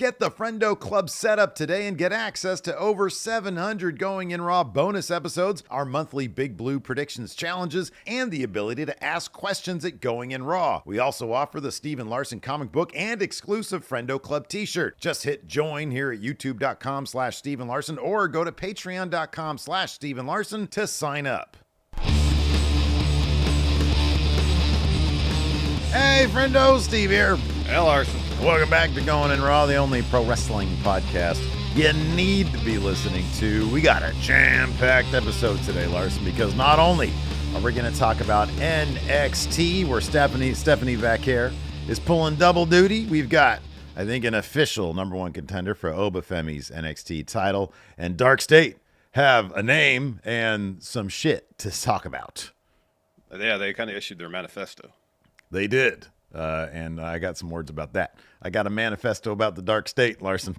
Get the Friendo Club set up today and get access to over 700 Going In Raw bonus episodes, our monthly Big Blue predictions challenges, and the ability to ask questions at Going In Raw. We also offer the Steven Larson comic book and exclusive Friendo Club t-shirt. Just hit join here at youtube.com/Steven Larson or go to patreon.com/Steven Larson to sign up. Hey, friendo, Steve here. Hey, Larson. Welcome back to Going In Raw, the only pro wrestling podcast you need to be listening to. We got a jam-packed episode today, Larson, because not only are we going to talk about NXT, where Stephanie Vaquer is pulling double duty. We've got, I think, an official number one contender for Obafemi's NXT title, and Dark State have a name and some shit to talk about. Yeah, they kind of issued their manifesto. They did, and I got some words about that. I got a manifesto about the Dark State, Larson,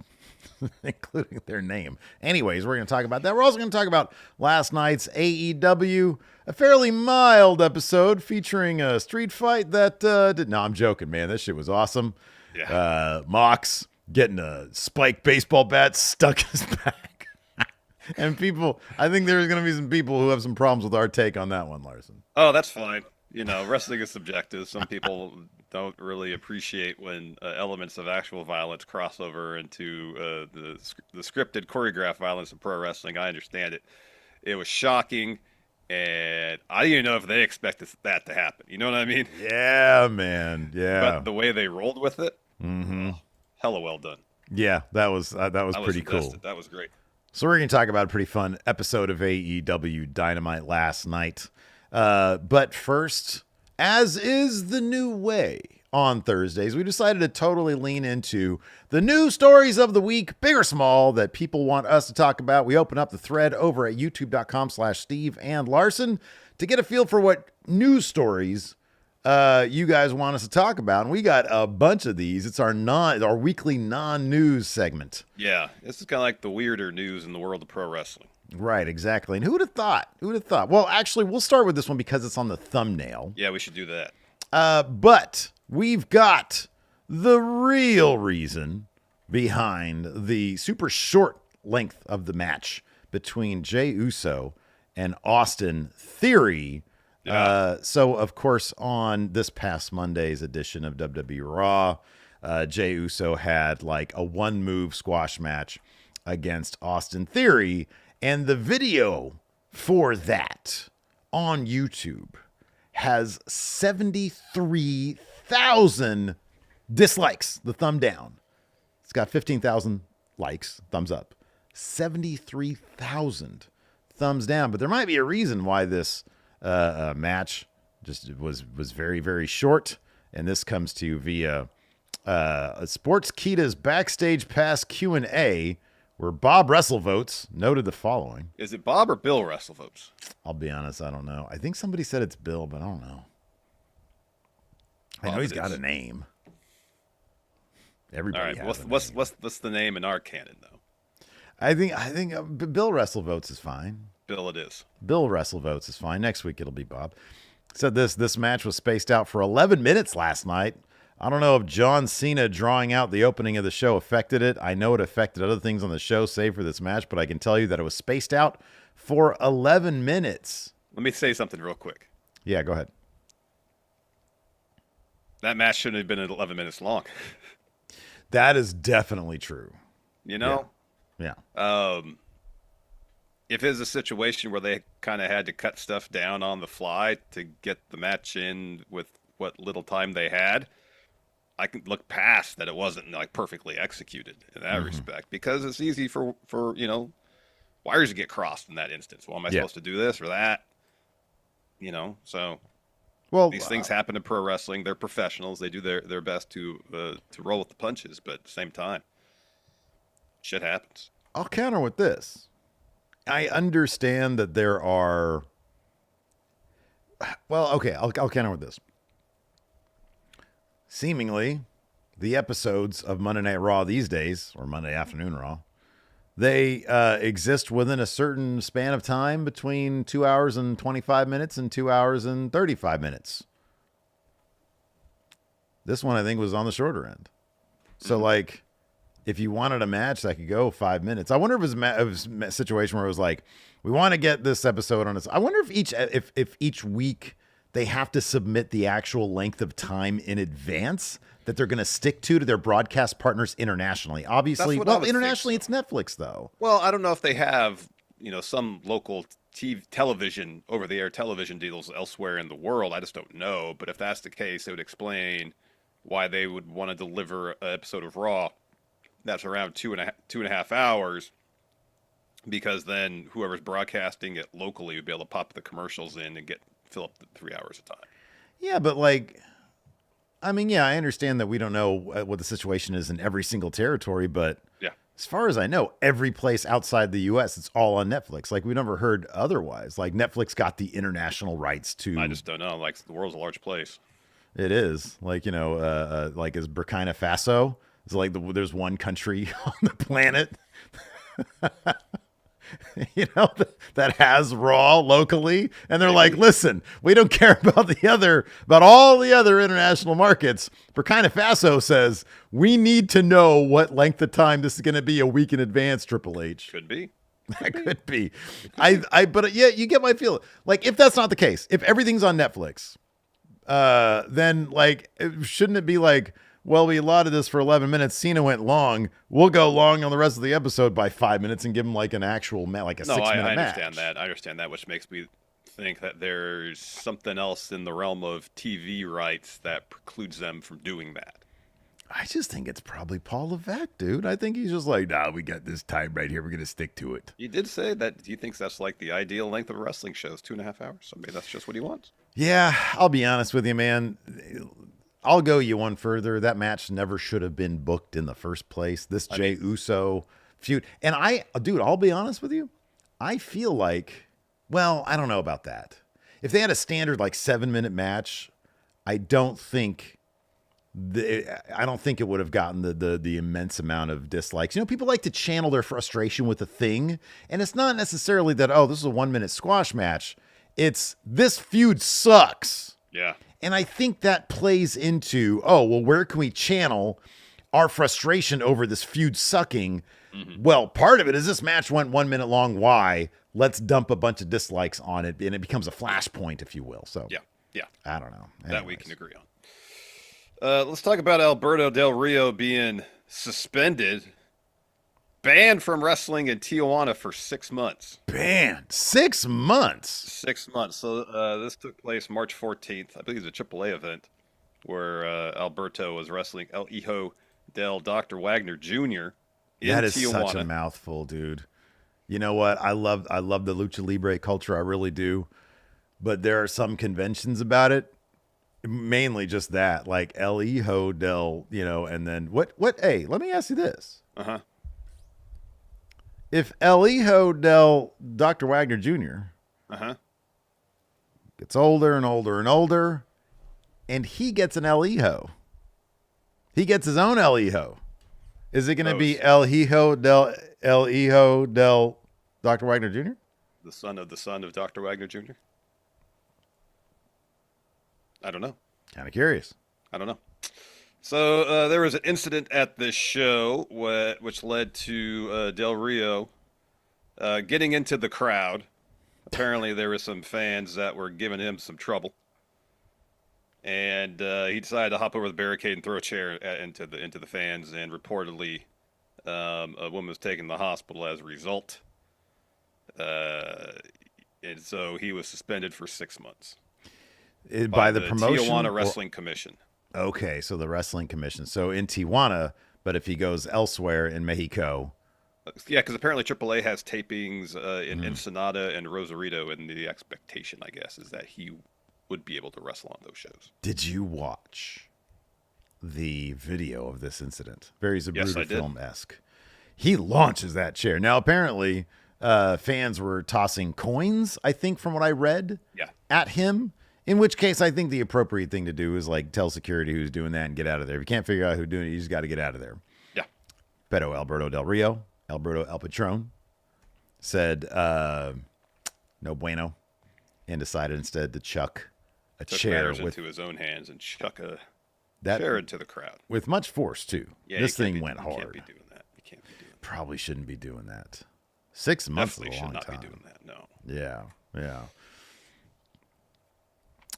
including their name. Anyways, we're going to talk about that. We're also going to talk about last night's AEW, a fairly mild episode featuring a street fight that did. No, I'm joking, man. This shit was awesome. Yeah. Mox getting a spiked baseball bat stuck in his back. And people, I think there's going to be some people who have some problems with our take on that one, Larson. Oh, that's fine. You know, wrestling is subjective. Some people don't really appreciate when elements of actual violence cross over into the scripted, choreographed violence of pro wrestling. I understand it. It was shocking, and I didn't even know if they expected that to happen. You know what I mean? Yeah, man. Yeah. But the way they rolled with it, hella well done. Yeah, that was pretty cool. That was great. So we're going to talk about a pretty fun episode of AEW Dynamite last night. But first, as is the new way on Thursdays, we decided to totally lean into the news stories of the week, big or small, that people want us to talk about. We open up the thread over at youtube.com/Steve and Larson to get a feel for what news stories you guys want us to talk about. And we got a bunch of these. It's our weekly non-news segment. Yeah, this is kind of like the weirder news in the world of pro wrestling. Right, exactly. And who would have thought? Well, actually, we'll start with this one because it's on the thumbnail. Yeah, we should do that. But we've got the real reason behind the super short length of the match between Jey Uso and Austin Theory. Yeah. So, of course, on this past Monday's edition of WWE Raw, Jey Uso had like a one-move squash match against Austin Theory. And the video for that on YouTube has 73,000 dislikes, the thumb down. It's got 15,000 likes, thumbs up. 73,000 thumbs down. But there might be a reason why this match just was very, very short. And this comes to you via Sportskeeda's Backstage Pass Q&A, where Bob WrestleVotes noted the following. Is it Bob or Bill WrestleVotes? I'll be honest, I don't know. I think somebody said it's Bill, but I don't know. I know he's got a name. Everybody All right, has what's the name in our canon, though? I think Bill WrestleVotes is fine. Bill it is. Bill WrestleVotes is fine. Next week it'll be Bob. Said this match was spaced out for 11 minutes last night. I don't know if John Cena drawing out the opening of the show affected it. I know it affected other things on the show, save for this match, but I can tell you that it was spaced out for 11 minutes. Let me say something real quick. Yeah, go ahead. That match shouldn't have been 11 minutes long. That is definitely true. You know? Yeah. If it's a situation where they kind of had to cut stuff down on the fly to get the match in with what little time they had, I can look past that it wasn't like perfectly executed in that respect, because it's easy for wires to get crossed in that instance. Well, am I supposed to do this or that? So these things happen in pro wrestling. They're professionals. They do their best to roll with the punches, but at the same time, shit happens. I'll counter with this. I understand that there are. Well, okay, I'll counter with this. Seemingly, the episodes of Monday Night Raw these days, or Monday Afternoon Raw, they exist within a certain span of time between 2 hours and 25 minutes and 2 hours and 35 minutes. This one, I think, was on the shorter end. So, like, if you wanted a match that could go 5 minutes, I wonder if it was a situation where it was like, we want to get this episode on this. I wonder if each week they have to submit the actual length of time in advance that they're going to stick to their broadcast partners internationally. Obviously, well, internationally it's Netflix though. Well, I don't know if they have, some local television, over-the-air television deals elsewhere in the world. I just don't know. But if that's the case, it would explain why they would want to deliver an episode of Raw that's around 2.5 hours, because then whoever's broadcasting it locally would be able to pop the commercials in and fill up the 3 hours of time. Yeah, but like, I mean, yeah, I understand that we don't know what the situation is in every single territory, but yeah, as far as I know, every place outside the U.S., it's all on Netflix. Like, we never heard otherwise. Like, Netflix got the international rights to... I just don't know. Like, the world's a large place. It is. Like, like, is Burkina Faso? It's like there's one country on the planet, that has Raw locally, and they're like, listen, we don't care about all the other international markets. Burkina Faso says we need to know what length of time this is going to be a week in advance. Triple H could be. That could be. But yeah, you get my feel. Like, if that's not the case, if everything's on Netflix, then like, shouldn't it be like, well, we allotted this for 11 minutes. Cena went long. We'll go long on the rest of the episode by 5 minutes and give him like an actual like a 6-minute match. I understand that, which makes me think that there's something else in the realm of TV rights that precludes them from doing that. I just think it's probably Paul Levesque, dude. I think he's just like, nah, we got this time right here. We're going to stick to it. You did say that. Do you think that's like the ideal length of a wrestling show is 2.5 hours? So maybe that's just what he wants. Yeah, I'll be honest with you, man. I'll go you one further. That match never should have been booked in the first place. This Jey Uso feud. And I'll be honest with you. I feel like, well, I don't know about that. If they had a standard like 7-minute match, I don't think it would have gotten the immense amount of dislikes. People like to channel their frustration with a thing. And it's not necessarily that, oh, this is a 1-minute squash match. It's this feud sucks. Yeah. And I think that plays into, oh, well, where can we channel our frustration over this feud sucking? Mm-hmm. Well, part of it is this match went 1 minute long. Why? Let's dump a bunch of dislikes on it, and it becomes a flashpoint, if you will. So, yeah. I don't know. Anyways. That we can agree on. Let's talk about Alberto Del Rio being suspended, banned from wrestling in Tijuana for 6 months. Banned 6 months. 6 months. So this took place March 14th. I believe it's a AAA event where Alberto was wrestling El Hijo del Dr. Wagner Jr. in That is Tijuana. Such a mouthful, dude. You know what? I love the Lucha Libre culture. I really do. But there are some conventions about it. Mainly just that, like El Hijo del, and then what? Hey, let me ask you this. Uh-huh. If El Hijo del Dr. Wagner Jr. Gets older and older and older, and he gets an El Hijo, he gets his own El Hijo. Is it going to be El Hijo del Dr. Wagner Jr.? The son of Dr. Wagner Jr.? I don't know. Kind of curious. I don't know. So there was an incident at this show which led to Del Rio getting into the crowd. Apparently there were some fans that were giving him some trouble. And he decided to hop over the barricade and throw a chair into the fans. And reportedly a woman was taken to the hospital as a result. And so he was suspended for 6 months. By the promotion? Tijuana Wrestling Commission. Okay, so the Wrestling Commission. So in Tijuana, but if he goes elsewhere in Mexico. Yeah, because apparently AAA has tapings in Ensenada and Rosarito, and the expectation, I guess, is that he would be able to wrestle on those shows. Did you watch the video of this incident? Very Zabruta film-esque. He launches that chair. Now, apparently, fans were tossing coins, I think, from what I read, at him. In which case, I think the appropriate thing to do is like tell security who's doing that and get out of there. If you can't figure out who's doing it, you just got to get out of there. Yeah. Pero Alberto Del Rio, Alberto El Patron, said no bueno, and decided instead to chuck a chair into his own hands and chuck a chair into the crowd with much force too. Yeah, this thing went hard. You can't be doing that. probably shouldn't be doing that. 6 months Definitely is a long should not time. be doing that. No. Yeah.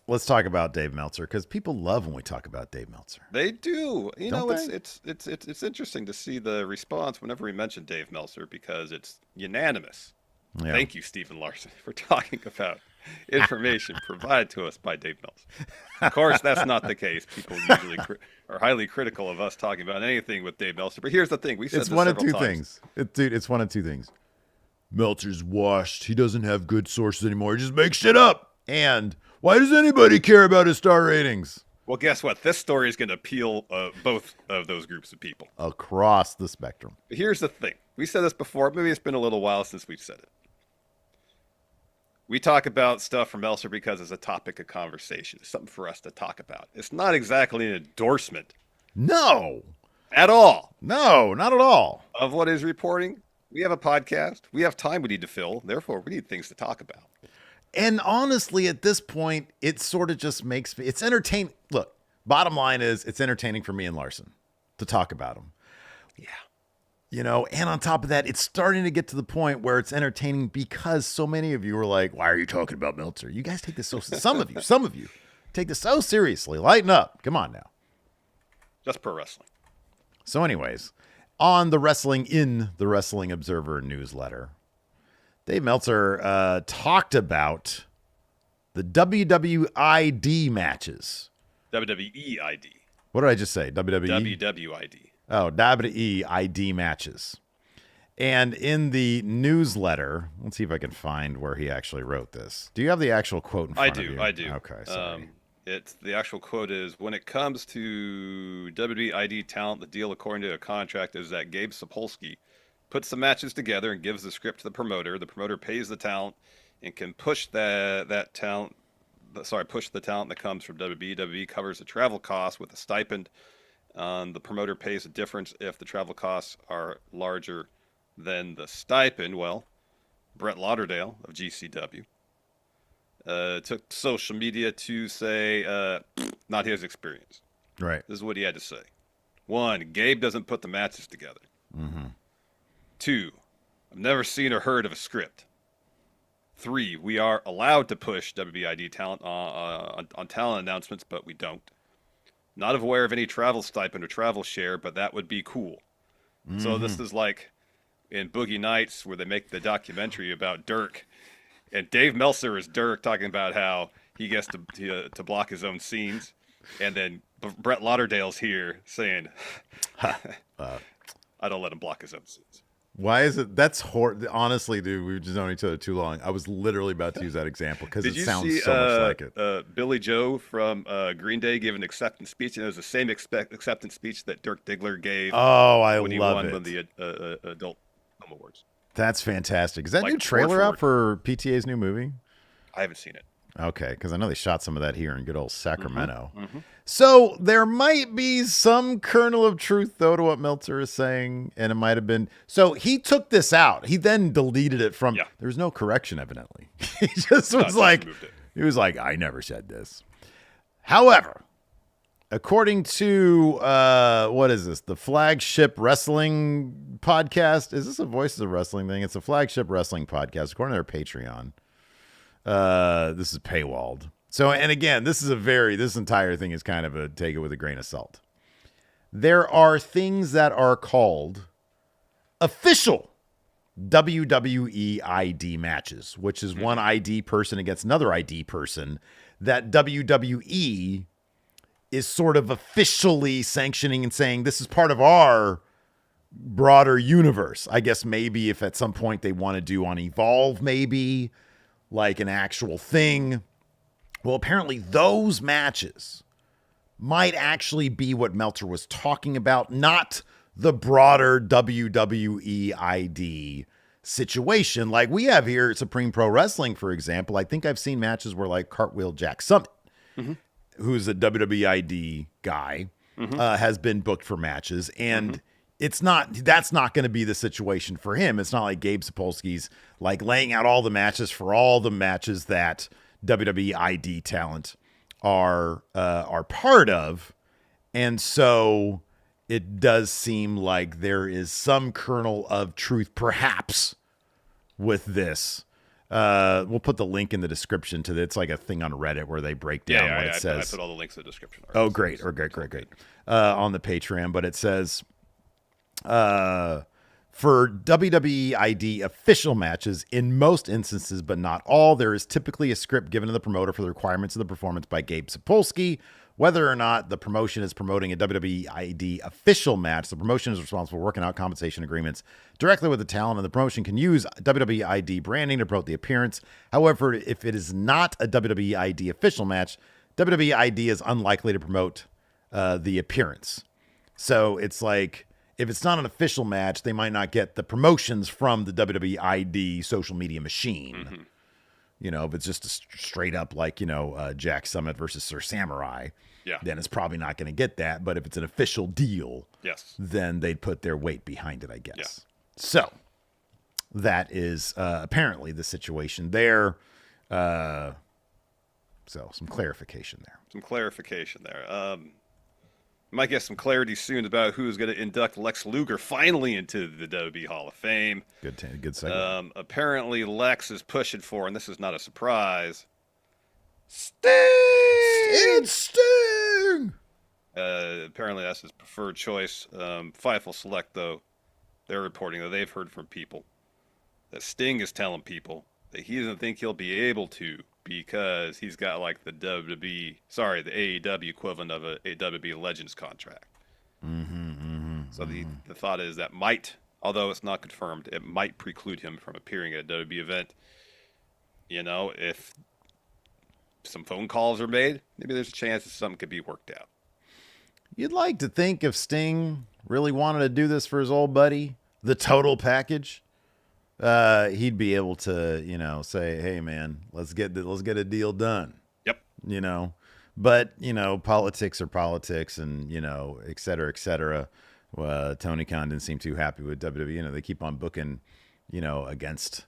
Let's talk about Dave Meltzer, because people love when we talk about Dave Meltzer. They do. You Don't know, they? it's interesting to see the response whenever we mention Dave Meltzer because it's unanimous. Yeah. Thank you, Stephen Larson, for talking about information provided to us by Dave Meltzer. Of course, that's not the case. People usually are highly critical of us talking about anything with Dave Meltzer. But here's the thing: we said It's this one of several two times. things. Dude, it's one of two things. Meltzer's washed. He doesn't have good sources anymore. He just makes shit up. And why does anybody care about his star ratings? Well, guess what? This story is going to appeal both of those groups of people Across the spectrum. But here's the thing: we said this before. Maybe it's been a little while since we've said it. We talk about stuff from Meltzer because it's a topic of conversation. It's something for us to talk about. It's not exactly an endorsement. No. At all. No, not at all. Of what is reporting. We have a podcast. We have time we need to fill. Therefore, we need things to talk about. And honestly, at this point, it sort of just makes me, it's entertaining. Look, bottom line is it's entertaining for me and Larson to talk about him. Yeah. You know, and on top of that, it's starting to get to the point where it's entertaining because so many of you are like, why are you talking about Meltzer? You guys take this so, some of you take this so seriously. Lighten up. Come on now. Just pro wrestling. So anyways, on the Wrestling Observer newsletter, Dave Meltzer talked about the WWID matches. WWE ID. What did I just say? WWE? WWID. Oh, WWID matches. And in the newsletter, let's see if I can find where he actually wrote this. Do you have the actual quote in front of you? I do. Okay, sorry. It's the actual quote is, when it comes to WWE ID talent, the deal according to a contract is that Gabe Sapolsky puts the matches together and gives the script to the promoter. The promoter pays the talent and can push that talent. Push the talent that comes from WWE. WWE covers the travel costs with a stipend. The promoter pays a difference if the travel costs are larger than the stipend. Well, Brett Lauderdale of GCW took to social media to say, not his experience. Right. This is what he had to say. 1, Gabe doesn't put the matches together. Mm-hmm. 2, I've never seen or heard of a script. 3, we are allowed to push WBID talent on talent announcements, but we don't. Not aware of any travel stipend or travel share, but that would be cool. Mm-hmm. So this is like in Boogie Nights where they make the documentary about Dirk. And Dave Meltzer is Dirk talking about how he gets to block his own scenes. And then Brett Lauderdale's here saying, I don't let him block his own scenes. Why is it? That's honestly, dude, we've just known each other too long. I was literally about to use that example because it sounds so much like it. Billy Joe from Green Day gave an acceptance speech, and it was the same acceptance speech that Dirk Diggler gave when he won the Adult Film Awards. That's fantastic. Is that new trailer out for PTA's new movie? I haven't seen it. Okay, because I know they shot some of that here in good old Sacramento. Mm-hmm. Mm-hmm. So there might be some kernel of truth, though, to what Meltzer is saying, and it might have been. So he took this out. He then deleted it from. Yeah. There's no correction, evidently. He just was he was like, I never said this. However, according to what is this? The Flagship Wrestling podcast. Is this a Voices of Wrestling thing? It's a Flagship Wrestling podcast, according to their Patreon. This is paywalled. So, and again, this entire thing is kind of a take it with a grain of salt. There are things that are called official WWE ID matches, which is one ID person against another ID person that WWE is sort of officially sanctioning and saying this is part of our broader universe. I guess maybe if at some point they want to do on Evolve, maybe like an actual thing. Well, apparently those matches might actually be what Meltzer was talking about, not the broader WWE ID situation. Like we have here at Supreme Pro Wrestling, for example. I think I've seen matches where like Cartwheel Jack Summit, who's a WWE ID guy, has been booked for matches. And that's not going to be the situation for him. It's not like Gabe Sapolsky's like laying out all the matches for all the matches that WWE ID talent are part of. And so it does seem like there is some kernel of truth, perhaps, with this. We'll put the link in the description to it's like a thing on Reddit where they break down what it says. I put all the links in the description. Oh, great. Great. On the Patreon, but it says, for WWE ID official matches, in most instances, but not all, there is typically a script given to the promoter for the requirements of the performance by Gabe Sapolsky. Whether or not the promotion is promoting a WWE ID official match, the promotion is responsible for working out compensation agreements directly with the talent, and the promotion can use WWE ID branding to promote the appearance. However, if it is not a WWE ID official match, WWE ID is unlikely to promote the appearance. So it's like, if it's not an official match, they might not get the promotions from the WWE ID social media machine. Mm-hmm. You know, if it's just a straight up like, Jack Summit versus Sir Samurai, then it's probably not going to get that. But if it's an official deal, then they'd put their weight behind it, I guess. Yeah. So that is apparently the situation there. So some clarification there. Might get some clarity soon about who's going to induct Lex Luger finally into the WWE Hall of Fame. Good segue. Apparently, Lex is pushing for, and this is not a surprise, Sting! It's Sting! Apparently, that's his preferred choice. Fightful Select, though, they're reporting that they've heard from people that Sting is telling people that he doesn't think he'll be able to, because he's got like the AEW equivalent of a WWE Legends contract. So the thought is that might, although it's not confirmed, it might preclude him from appearing at a WWE event. If some phone calls are made, maybe there's a chance that something could be worked out. You'd like to think if Sting really wanted to do this for his old buddy, the total package, he'd be able to, say, "Hey, man, let's get a deal done." Yep. But politics are politics, and et cetera, et cetera. Tony Khan didn't seem too happy with WWE. They keep on booking, against,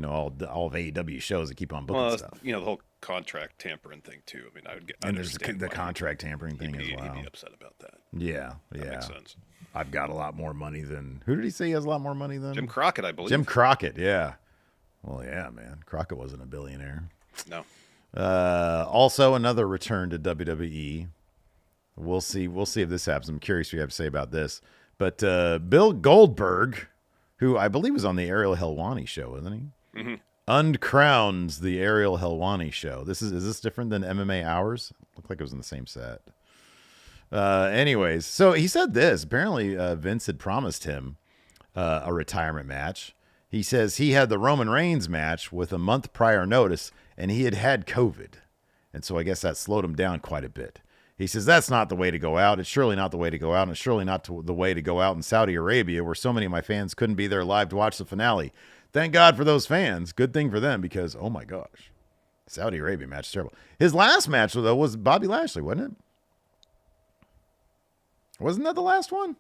all of AEW shows. They keep on booking stuff. The whole contract tampering thing too. I mean, I would get. And there's the contract tampering thing as well. He'd be upset about that. Yeah. That makes sense. I've got a lot more money than... Who did he say he has a lot more money than? Jim Crockett, I believe. Jim Crockett, yeah. Well, yeah, man. Crockett wasn't a billionaire. No. Also, another return to WWE. We'll see if this happens. I'm curious what you have to say about this. But Bill Goldberg, who I believe was on the Ariel Helwani show, isn't he? Mm-hmm. Uncrowns the Ariel Helwani show. Is this different than MMA Hours? Looked like it was in the same set. Anyways, so he said this. Apparently, Vince had promised him a retirement match. He says he had the Roman Reigns match with a month prior notice, and he had COVID. And so I guess that slowed him down quite a bit. He says that's not the way to go out. It's surely not the way to go out, and it's surely not the way to go out in Saudi Arabia, where so many of my fans couldn't be there live to watch the finale. Thank God for those fans. Good thing for them, because, oh my gosh, Saudi Arabia match is terrible. His last match, though, was Bobby Lashley, wasn't it? Wasn't that the last one?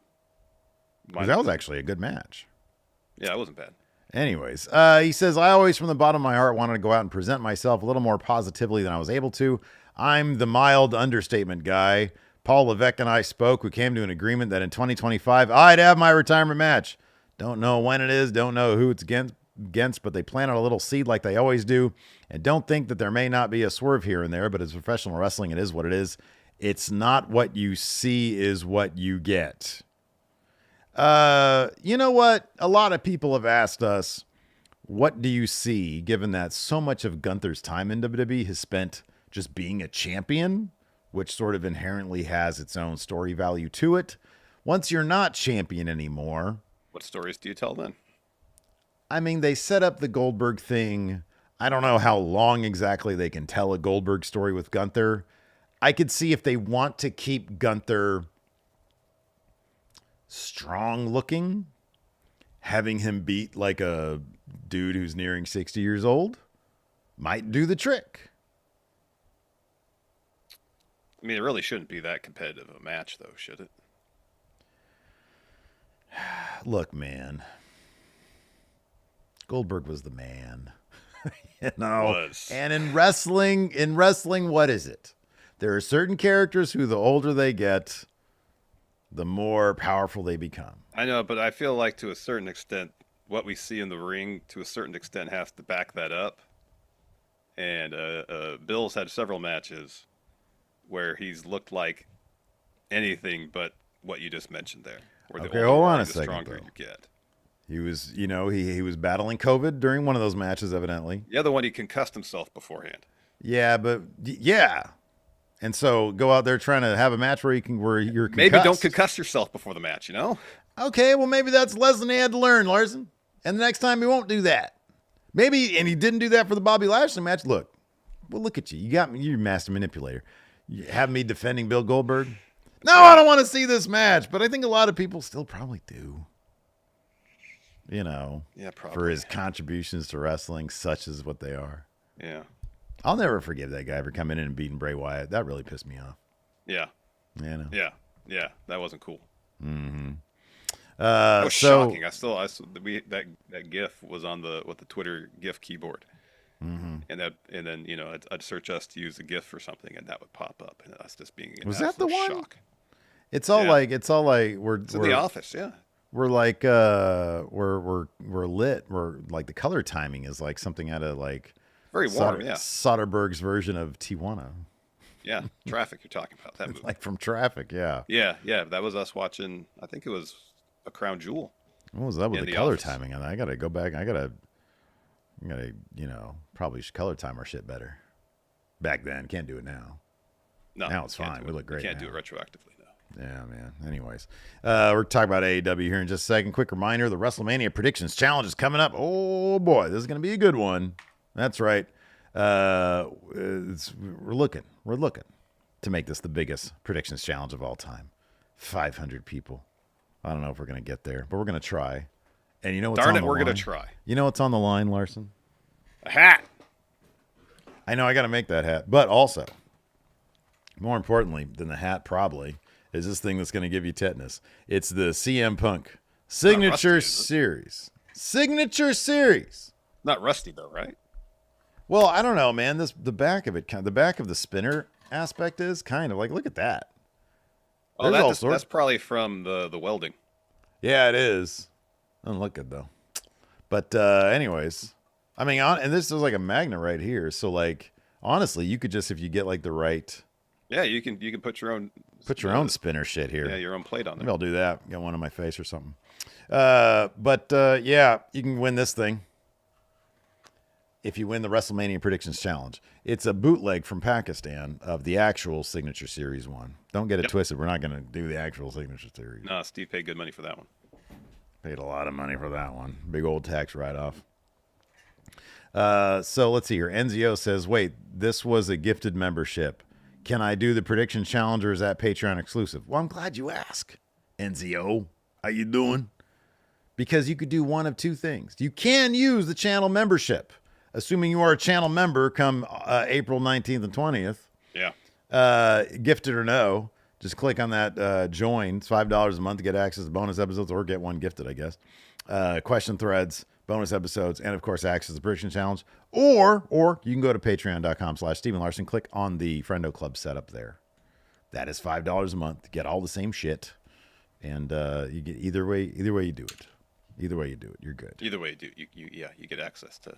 Because that was actually a good match. Yeah, it wasn't bad. Anyways, he says, I always, from the bottom of my heart, wanted to go out and present myself a little more positively than I was able to. I'm the mild understatement guy. Paul Levesque and I spoke. We came to an agreement that in 2025, I'd have my retirement match. Don't know when it is. Don't know who it's against, but they planted a little seed like they always do. And don't think that there may not be a swerve here and there, but as professional wrestling, it is what it is. It's not what you see is what you get. You know what? A lot of people have asked us, what do you see, given that so much of Gunther's time in WWE has spent just being a champion, which sort of inherently has its own story value to it. Once you're not champion anymore... What stories do you tell then? I mean, they set up the Goldberg thing. I don't know how long exactly they can tell a Goldberg story with Gunther. I could see if they want to keep Gunther strong looking, having him beat like a dude who's nearing 60 years old might do the trick. I mean, it really shouldn't be that competitive a match, though, should it? Look, man. Goldberg was the man. And in wrestling, what is it? There are certain characters who, the older they get, the more powerful they become. I know, but I feel like to a certain extent, what we see in the ring, to a certain extent, has to back that up. And Bill's had several matches where he's looked like anything but what you just mentioned there. Where the Okay, older hold you on are, a the second, stronger though. you get. He was, he was battling COVID during one of those matches, evidently. The other one, he concussed himself beforehand. Yeah, but yeah. And so go out there trying to have a match where you're concussed. Maybe don't concuss yourself before the match, Okay, well maybe that's a lesson he had to learn, Larson. And the next time he won't do that. Maybe, and he didn't do that for the Bobby Lashley match. Look, well, look at you. You got me. You're a master manipulator. You have me defending Bill Goldberg. No, I don't want to see this match, but I think a lot of people still probably do. Yeah, probably. For his contributions to wrestling, such as what they are. Yeah. I'll never forgive that guy for coming in and beating Bray Wyatt. That really pissed me off. Yeah. Yeah. That wasn't cool. Mm-hmm. That was shocking. That GIF was on the Twitter GIF keyboard, and then I'd search us to use a GIF or something, and that would pop up, and us just being in was that the one? shock. It's all like we're in the office, yeah. We're like we're lit. We're like the color timing is like something out of like very warm, Soderbergh's version of Tijuana. Yeah, Traffic. You're talking about that movie, like from Traffic, yeah. Yeah. That was us watching. I think it was A Crown Jewel. What was that with the color timing on that? I gotta go back. I gotta probably should color time our shit better. Back then, can't do it now. No, now it's fine. We look great. You can't now. do it retroactively. Yeah, man. Anyways, we're talking about AEW here in just a second. Quick reminder, the WrestleMania Predictions Challenge is coming up. Oh, boy, this is going to be a good one. That's right. We're looking to make this the biggest Predictions Challenge of all time. 500 people. I don't know if we're going to get there, but we're going to try. And you know what's on the line? We're going to try. You know what's on the line, Larson? A hat. I know I got to make that hat. But also, more importantly than the hat probably, is this thing that's going to give you tetanus. It's the CM Punk Signature Series. Signature Series. Not rusty though, right? Well, I don't know, man. The back of it, the back of the spinner aspect is kind of like, look at that. Oh, that's probably from the welding. Yeah, it is. Doesn't look good though. But anyways, I mean, and this is like a magnet right here. So like, honestly, you could just, if you get like the right. Yeah, you can put your own spinner shit here. Yeah, your own plate on there. Maybe I'll do that. Get one on my face or something. Yeah, you can win this thing if you win the WrestleMania Predictions Challenge. It's a bootleg from Pakistan of the actual Signature Series one. Don't get it twisted. We're not going to do the actual Signature Series. No, Steve paid good money for that one. Paid a lot of money for that one. Big old tax write-off. So let's see here. NZO says, wait, this was a gifted membership. Can I do the prediction challenge or is that Patreon exclusive? Well, I'm glad you asked. NZO, how you doing? Because you could do one of two things. You can use the channel membership, assuming you are a channel member come April 19th and 20th. Yeah. Gifted or no, just click on that join. It's $5 a month to get access to bonus episodes or get one gifted, I guess. Question threads, bonus episodes, and of course, access to the prediction challenge. Or you can go to patreon.com/Stephen Larson, click on the Friendo Club setup there. That is $5 a month to get all the same shit. And you get either way you do it. Either way you do it, you're good. Either way you do it, you get access to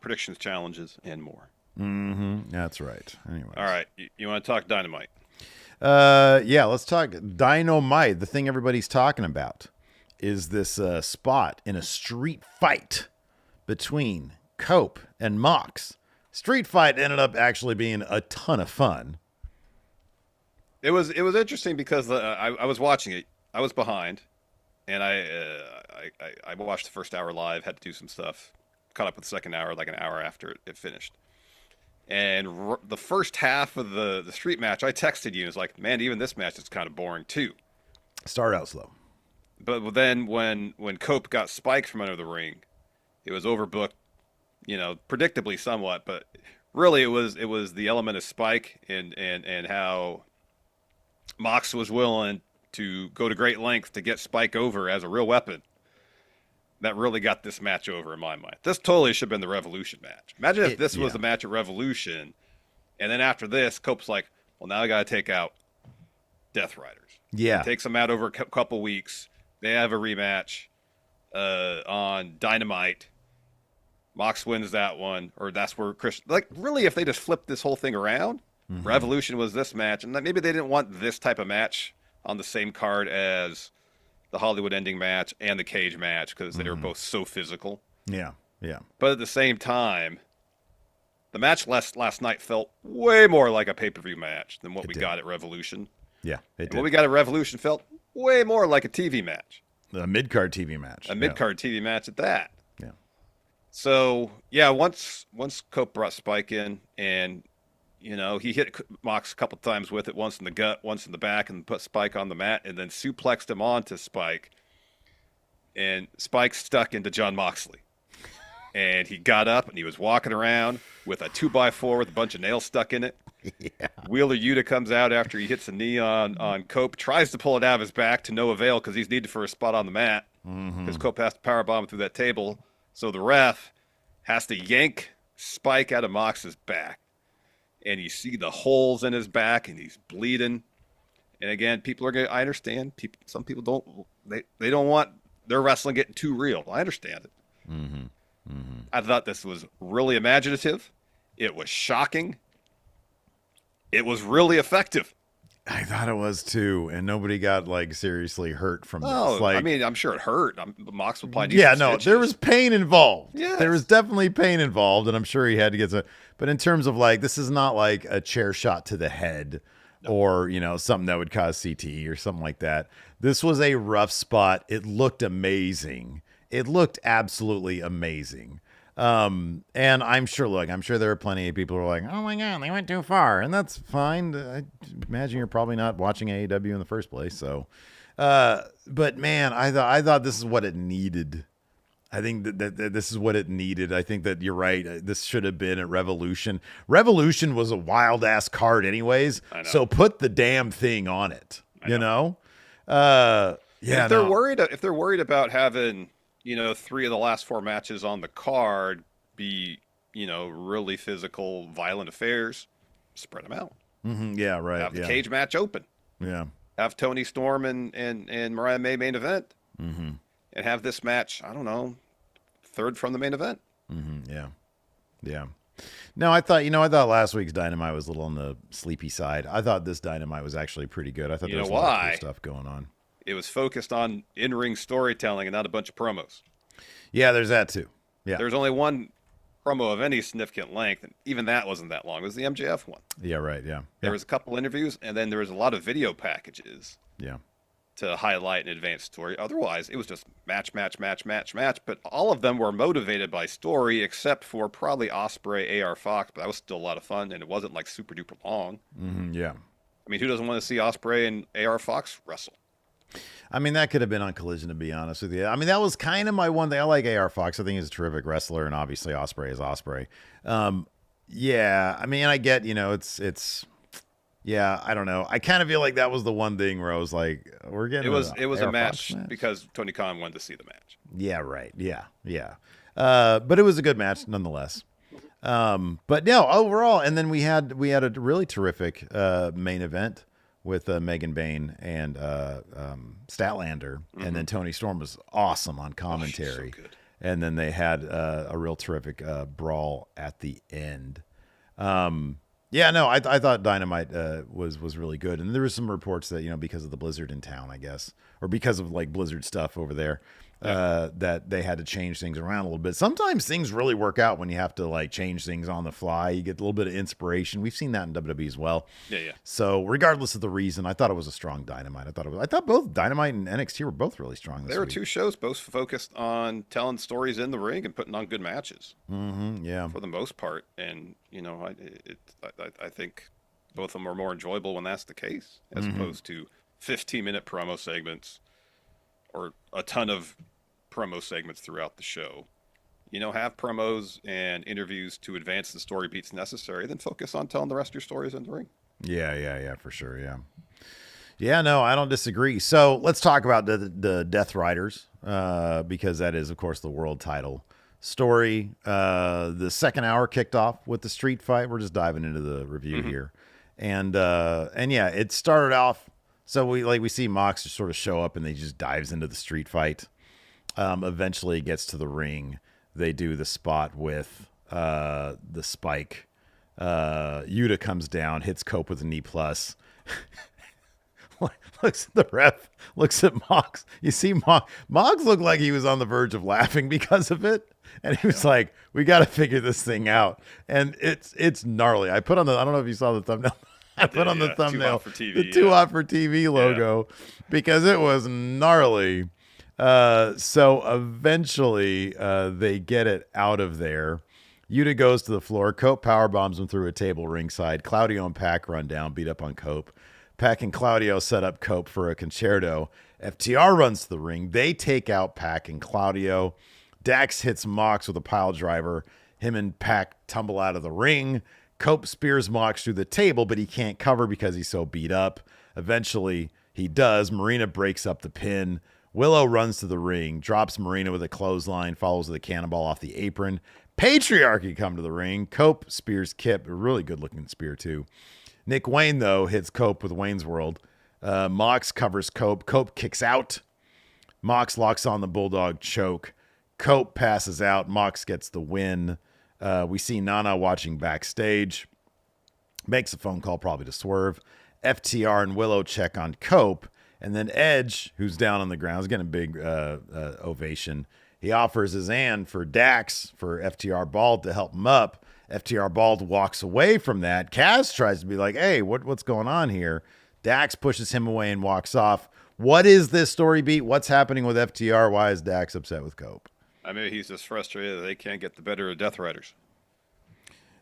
predictions, challenges, and more. Mm-hmm. That's right. Anyway. All right. You want to talk Dynamite? Yeah, let's talk Dynamite. The thing everybody's talking about is this spot in a street fight between Cope and Mox. Street fight ended up actually being a ton of fun. It was interesting because I was watching it. I was behind, and I watched the first hour live. Had to do some stuff. Caught up with the second hour like an hour after it finished. And the first half of the street match, I texted you and was like, man, even this match is kind of boring too. Start out slow. But then when Cope got spiked from under the ring, it was overbooked, predictably somewhat, but really it was the element of Spike and how Mox was willing to go to great length to get Spike over as a real weapon. That really got this match over in my mind. This totally should have been the Revolution match. Imagine if this was the match at Revolution, and then after this, Cope's like, well, now I got to take out Death Riders. Yeah. He takes him out over a couple weeks. They have a rematch on Dynamite. Mox wins that one, or that's where Chris. Like, really, if they just flipped this whole thing around, Revolution was this match, and maybe they didn't want this type of match on the same card as the Hollywood Ending match and the cage match because they were both so physical. Yeah. Yeah. But at the same time, the match last night felt way more like a pay-per-view match than what we got at Revolution. Yeah, it did. What we got at Revolution felt way more like a TV match. A mid-card TV match. A mid-card TV match at that. Yeah. So, yeah, once Cope brought Spike in and, you know, he hit Mox a couple times with it, once in the gut, once in the back, and put Spike on the mat and then suplexed him onto Spike. And Spike stuck into Jon Moxley. And he got up and he was walking around with a 2x4 with a bunch of nails stuck in it. Yeah. Wheeler Yuta comes out after he hits a knee on Cope, tries to pull it out of his back to no avail because he's needed for a spot on the mat. Because Cope has to powerbomb him through that table. So the ref has to yank Spike out of Mox's back. And you see the holes in his back and he's bleeding. And again, people are going to, I understand. Some people don't, they don't want their wrestling getting too real. I understand it. I thought this was really imaginative. It was shocking. It was really effective. I thought it was too, and nobody got like seriously hurt from this. Oh, Like, I mean, I'm sure it hurt. Mox would probably need yeah, some no, stitches. there was pain involved. Yes. There was definitely pain involved, and I'm sure he had to get some. But in terms of like, this is not like a chair shot to the head, or you know, something that would cause CTE or something like that. This was a rough spot. It looked amazing. It looked absolutely amazing. And I'm sure there are plenty of people who are like, oh my God, they went too far. And that's fine. I imagine you're probably not watching AEW in the first place. So, but man, I thought this is what it needed. I think that this is what it needed. I think that you're right. This should have been at Revolution. Revolution was a wild ass card anyways. So put the damn thing on it, you know? Yeah. If they're worried about having, you know, 3 of the last 4 matches on the card be, you know, really physical, violent affairs, spread them out. Yeah, right. Have the cage match open. Yeah. Have Tony Storm and Mariah May main event. And have this match, I don't know, third from the main event. Yeah. Yeah. No, I thought last week's Dynamite was a little on the sleepy side. I thought this Dynamite was actually pretty good. I thought there was a lot of cool stuff going on. It was focused on in-ring storytelling and not a bunch of promos. Yeah, there's that too. Yeah. There's only one promo of any significant length, and even that wasn't that long. It was the MJF one. Yeah, right, yeah. There was a couple interviews, and then there was a lot of video packages. Yeah. To highlight an advanced story. Otherwise, it was just match. But all of them were motivated by story, except for probably Ospreay, AR Fox. But that was still a lot of fun, and it wasn't like super duper long. Yeah. I mean, who doesn't want to see Ospreay and AR Fox wrestle? I mean, that could have been on Collision, to be honest with you. I mean, that was kind of my one thing. I like AR Fox. I think he's a terrific wrestler, and obviously Ospreay is Ospreay. Yeah, I mean, I get, you know, it's. Yeah, I don't know. I kind of feel like that was the one thing where I was like, we're getting it was a match because Tony Khan wanted to see the match. Yeah, right. Yeah. But it was a good match nonetheless. But no, overall, and then we had a really terrific main event with Megan Bayne and Statlander, and then Tony Storm was awesome on commentary. So good. And then they had a real terrific brawl at the end. Yeah, no, I thought Dynamite was really good, and there was some reports that, you know, because of the blizzard in town, I guess, or because of like blizzard stuff over there, that they had to change things around a little bit. Sometimes things really work out when you have to like change things on the fly. You get a little bit of inspiration. We've seen that in WWE as well. Yeah. So regardless of the reason, I thought it was a strong Dynamite. I thought both Dynamite and NXT were both really strong this week. There were 2 shows both focused on telling stories in the ring and putting on good matches. Yeah. For the most part, and you know, I think both of them are more enjoyable when that's the case, as opposed to 15-minute promo segments or a ton of promo segments throughout the show. You know, have promos and interviews to advance the story beats necessary, then focus on telling the rest of your stories in the ring. Yeah, for sure, yeah. Yeah, no, I don't disagree. So let's talk about the Death Riders, because that is, of course, the world title story. The second hour kicked off with the street fight. We're just diving into the review here. And yeah, it started off So we see Mox just sort of show up and he just dives into the street fight. Eventually gets to the ring. They do the spot with the spike. Yuta comes down, hits Cope with a knee plus. Looks at the ref, looks at Mox. You see Mox looked like he was on the verge of laughing because of it. And he was like, we got to figure this thing out. And it's gnarly. I don't know if you saw the thumbnail. I put on the thumbnail the Too Hot for TV logo because it was gnarly. So eventually they get it out of there. Yuta goes to the floor. Cope power bombs him through a table ringside. Claudio and Pac run down, beat up on Cope. Pac and Claudio set up Cope for a concerto. FTR runs to the ring. They take out Pac and Claudio. Dax hits Mox with a pile driver. Him and Pac tumble out of the ring. Cope spears Mox through the table, but he can't cover because he's so beat up. Eventually, he does. Marina breaks up the pin. Willow runs to the ring, drops Marina with a clothesline, follows with a cannonball off the apron. Patriarchy come to the ring. Cope spears Kip, a really good-looking spear, too. Nick Wayne, though, hits Cope with Wayne's World. Mox covers Cope. Cope kicks out. Mox locks on the Bulldog choke. Cope passes out. Mox gets the win. We see Nana watching backstage. Makes a phone call probably to Swerve. FTR and Willow check on Cope. And then Edge, who's down on the ground, is getting a big ovation. He offers his hand for Dax for FTR Bald to help him up. FTR Bald walks away from that. Kaz tries to be like, hey, what's going on here? Dax pushes him away and walks off. What is this story beat? What's happening with FTR? Why is Dax upset with Cope? I mean, he's just frustrated that they can't get the better of Death Riders.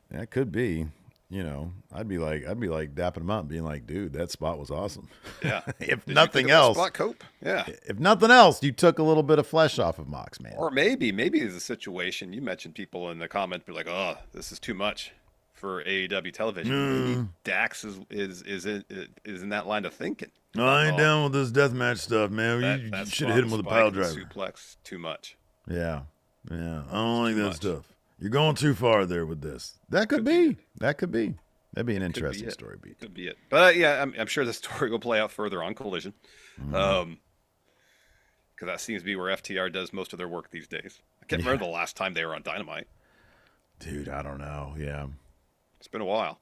That could be. You know, I'd be like dapping him up, being like, dude, that spot was awesome. Yeah. If nothing else, spot Cope. Yeah. If nothing else, you took a little bit of flesh off of Mox, man. Or maybe there's a situation. You mentioned people in the comments be like, oh, this is too much for AEW television. Maybe Dax is in that line of thinking. No, I ain't down with this deathmatch stuff, man. You should have hit him with a pile driver. Suplex too much. Yeah. I don't like that stuff. You're going too far there with this. That could be. That'd be an interesting story beat. Could be it. But yeah, I'm sure the story will play out further on Collision. Because that seems to be where FTR does most of their work these days. I can't remember the last time they were on Dynamite. Dude, I don't know. Yeah. It's been a while.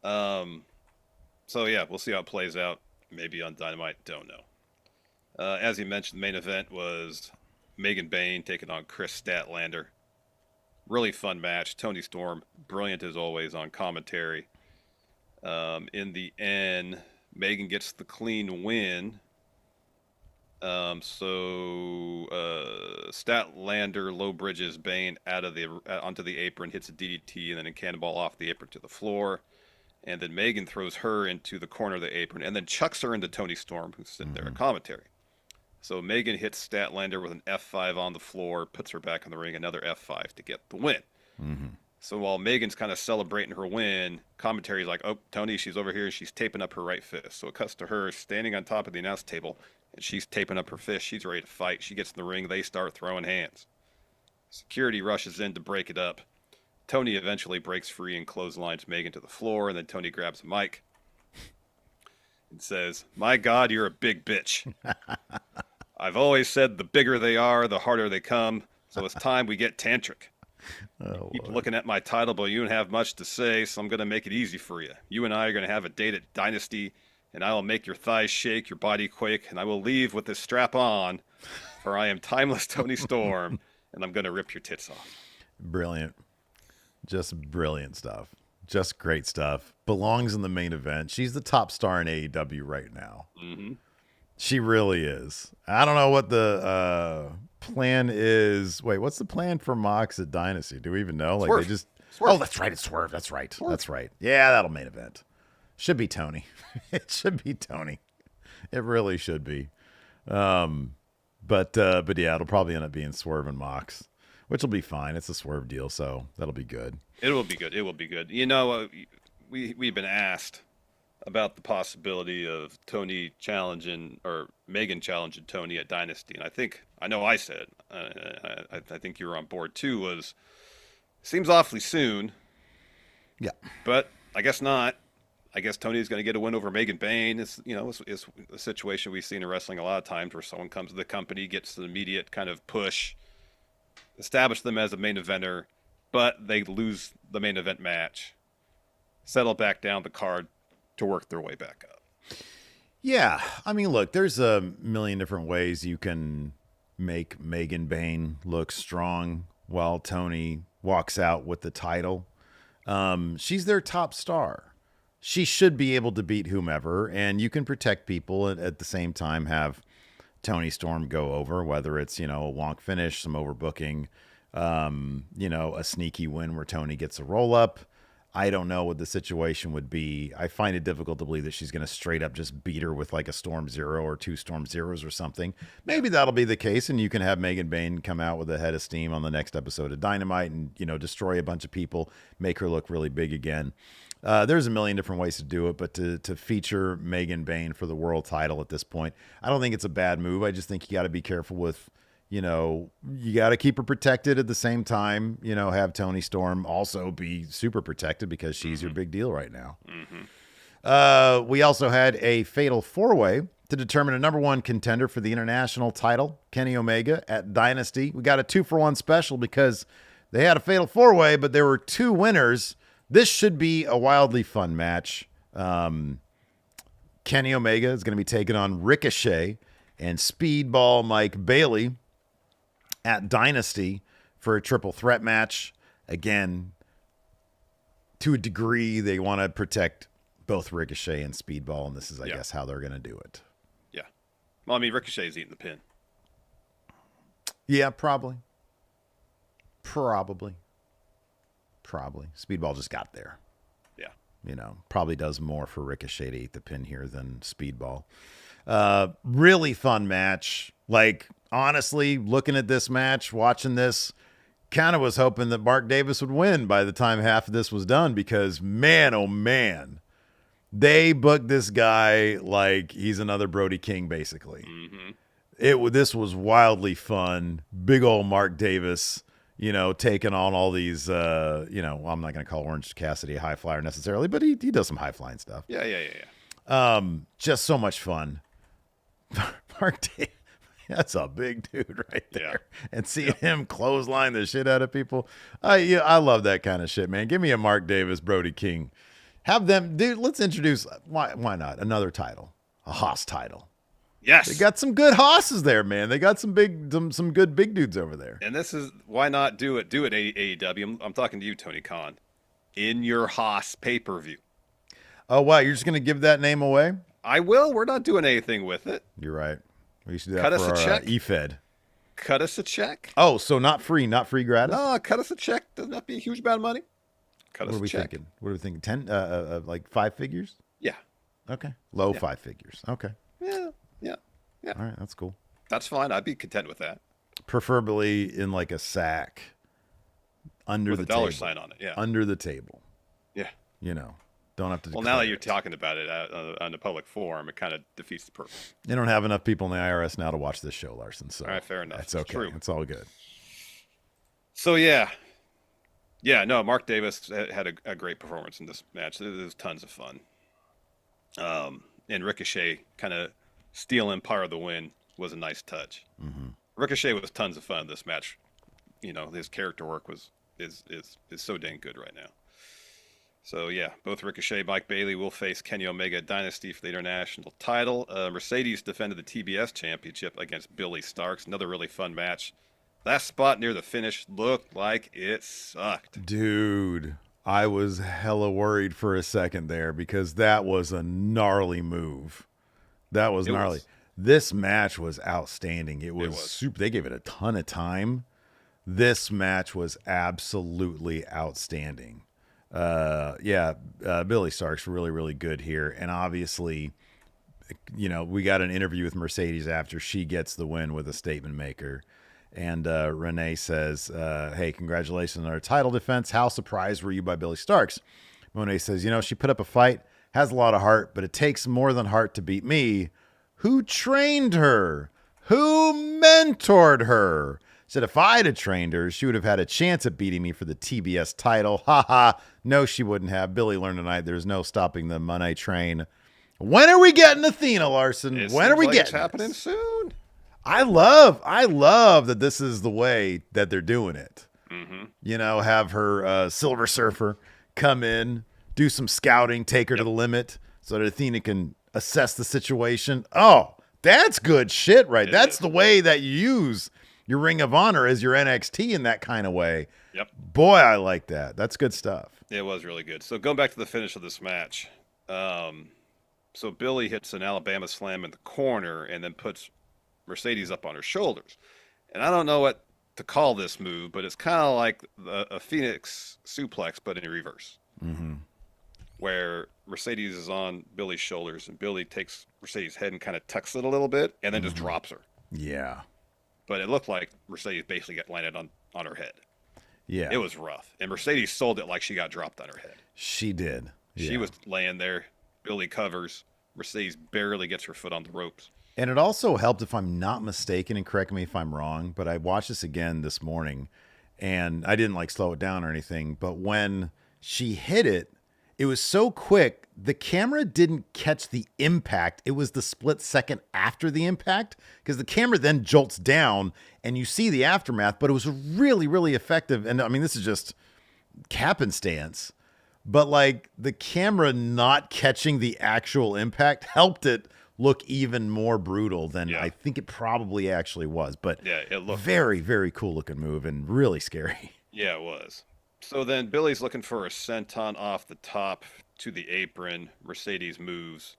So yeah, we'll see how it plays out. Maybe on Dynamite, don't know. As you mentioned, the main event was Megan Bayne taking on Chris Statlander. Really fun match. Tony Storm, brilliant as always on commentary. In the end, Megan gets the clean win. So Statlander low bridges Bayne out of onto the apron, hits a DDT, and then a cannonball off the apron to the floor. And then Megan throws her into the corner of the apron, and then chucks her into Tony Storm, who's sitting there at commentary. So Megan hits Statlander with an F5 on the floor, puts her back in the ring, another F5 to get the win. So while Megan's kind of celebrating her win, commentary's like, oh, Tony, she's over here, she's taping up her right fist. So it cuts to her standing on top of the announce table, and she's taping up her fist. She's ready to fight. She gets in the ring. They start throwing hands. Security rushes in to break it up. Tony eventually breaks free and clotheslines Megan to the floor, and then Tony grabs a mic and says, my God, you're a big bitch. I've always said the bigger they are, the harder they come. So it's time we get tantric. Keep looking at my title, but you don't have much to say, so I'm going to make it easy for you. You and I are going to have a date at Dynasty, and I will make your thighs shake, your body quake, and I will leave with this strap on, for I am timeless Tony Storm, and I'm going to rip your tits off. Brilliant. Just brilliant stuff. Just great stuff. Belongs in the main event. She's the top star in AEW right now. She really is. I don't know what the plan is. Wait, what's the plan for Mox at Dynasty? Do we even know? Swerve. Like they just. Swerve. Oh, that's right. It's Swerve. That's right. Swerve. That's right. Yeah, that'll main event. Should be Tony. It should be Tony. It really should be. But yeah, it'll probably end up being Swerve and Mox, which will be fine. It's a Swerve deal, so that'll be good. It will be good. It will be good. You know, we've been asked about the possibility of Tony challenging or Megan challenging Tony at Dynasty, and I said, I think you were on board too. Seems awfully soon. Yeah, but I guess not. I guess Tony's going to get a win over Megan Bayne. It's a situation we've seen in wrestling a lot of times where someone comes to the company, gets the immediate kind of push, establish them as a main eventer, but they lose the main event match, settle back down the card to work their way back up. Yeah, I mean, look, there's a million different ways you can make Megan Bayne look strong while Tony walks out with the title. She's their top star. She should be able to beat whomever, and you can protect people and at the same time have Tony Storm go over, whether it's, a wonk finish, some overbooking, a sneaky win where Tony gets a roll up. I don't know what the situation would be. I find it difficult to believe that she's going to straight up just beat her with like a Storm Zero or 2 Storm Zeros or something. Maybe that'll be the case, and you can have Megan Bayne come out with a head of steam on the next episode of Dynamite and, destroy a bunch of people, make her look really big again. There's a million different ways to do it, but to feature Megan Bayne for the world title at this point, I don't think it's a bad move. I just think you got to be careful with, you got to keep her protected at the same time, have Tony Storm also be super protected because she's your big deal right now. We also had a fatal 4-way to determine a number 1 contender for the international title, Kenny Omega at Dynasty. We got a 2-for-1 special because they had a fatal 4-way, but there were 2 winners. This should be a wildly fun match. Kenny Omega is going to be taking on Ricochet and Speedball Mike Bailey at Dynasty for a triple threat match. Again, to a degree, they want to protect both Ricochet and Speedball, and this is, I guess, how they're going to do it. Yeah. Well, I mean, Ricochet's eating the pin. Yeah, probably. Speedball just got there. Yeah. Probably does more for Ricochet to eat the pin here than Speedball. Really fun match. Like, honestly, looking at this match, watching this, kind of was hoping that Mark Davis would win by the time half of this was done because, man, oh man, they booked this guy like he's another Brody King, basically. This was wildly fun. Big old Mark Davis, taking on all these, well, I'm not going to call Orange Cassidy a high flyer necessarily, but he does some high flying stuff. Yeah. Just so much fun. Mark Davis. That's a big dude right there. Yeah. And seeing him clothesline the shit out of people. I love that kind of shit, man. Give me a Mark Davis, Brody King. Have them, dude, let's introduce, why not, another title, a Haas title. Yes. They got some good Hosses there, man. They got some good big dudes over there. And this is, why not do it? Do it, AEW. I'm talking to you, Tony Khan. In your Haas pay-per-view. Oh, wow. You're just going to give that name away? I will. We're not doing anything with it. You're right. We used to do that cut for us a check. E-Fed. Cut us a check. Oh, so not free gratis? No, cut us a check. Doesn't have to be a huge amount of money. Cut us a check. Thinking? What are we thinking? 10, like 5 figures? Yeah. Okay. Low 5 figures. Okay. Yeah. All right, that's cool. That's fine. I'd be content with that. Preferably in like a sack under with the a dollar table. sign on it. Yeah. Under the table. Yeah. Don't have to. Well, now that you're talking about it on the public forum, it kind of defeats the purpose. They don't have enough people in the IRS now to watch this show, Larson. So all right, fair enough. That's okay. True. It's all good. So no, Mark Davis had a great performance in this match. It was tons of fun. And Ricochet kind of stealing part of the win was a nice touch. Ricochet was tons of fun in this match. His character work is so dang good right now. So both Ricochet, Mike Bailey will face Kenny Omega at Dynasty for the international title. Mercedes defended the TBS championship against Billy Starks. Another really fun match. That spot near the finish looked like it sucked. Dude, I was hella worried for a second there because that was a gnarly move. That was gnarly. This match was outstanding. It was super. They gave it a ton of time. This match was absolutely outstanding. Billy Stark's really, really good here. And obviously, we got an interview with Mercedes after she gets the win with a statement maker. And Renee says, hey, congratulations on our title defense. How surprised were you by Billy Starks? Monet says, she put up a fight, has a lot of heart, but it takes more than heart to beat me. Who trained her? Who mentored her? Said if I'd have trained her, she would have had a chance at beating me for the TBS title. Ha ha. No, she wouldn't have. Billy learned tonight there's no stopping the money train. When are we getting Athena, Larson? It When are seems we like getting it's happening this? soon. I love that this is the way that they're doing it. Mm-hmm. You know, have her Silver Surfer come in, do some scouting, take her to the limit so that Athena can assess the situation. Oh, that's good shit, right? That's the way that you use your Ring of Honor as your NXT in that kind of way. Yep. Boy, I like that. That's good stuff. It was really good. So going back to the finish of this match, so Billy hits an Alabama slam in the corner and then puts Mercedes up on her shoulders. And I don't know what to call this move, but it's kind of like a Phoenix suplex, but in reverse. Mm-hmm. Where Mercedes is on Billy's shoulders and Billy takes Mercedes' head and kind of tucks it a little bit and then just drops her. Yeah. But it looked like Mercedes basically got landed on her head. Yeah. It was rough. And Mercedes sold it like she got dropped on her head. She did. Yeah. She was laying there. Billy covers. Mercedes barely gets her foot on the ropes. And it also helped, if I'm not mistaken, and correct me if I'm wrong, but I watched this again this morning, and I didn't like slow it down or anything, but when she hit it, it was so quick, the camera didn't catch the impact. It was the split second after the impact, because the camera then jolts down, and you see the aftermath, but it was really, really effective. And I mean, this is just happenstance, but like the camera not catching the actual impact helped it look even more brutal than I think it probably actually was. But yeah, it looked very, very cool looking move and really scary. Yeah, it was. So then Billy's looking for a senton off the top to the apron. Mercedes moves,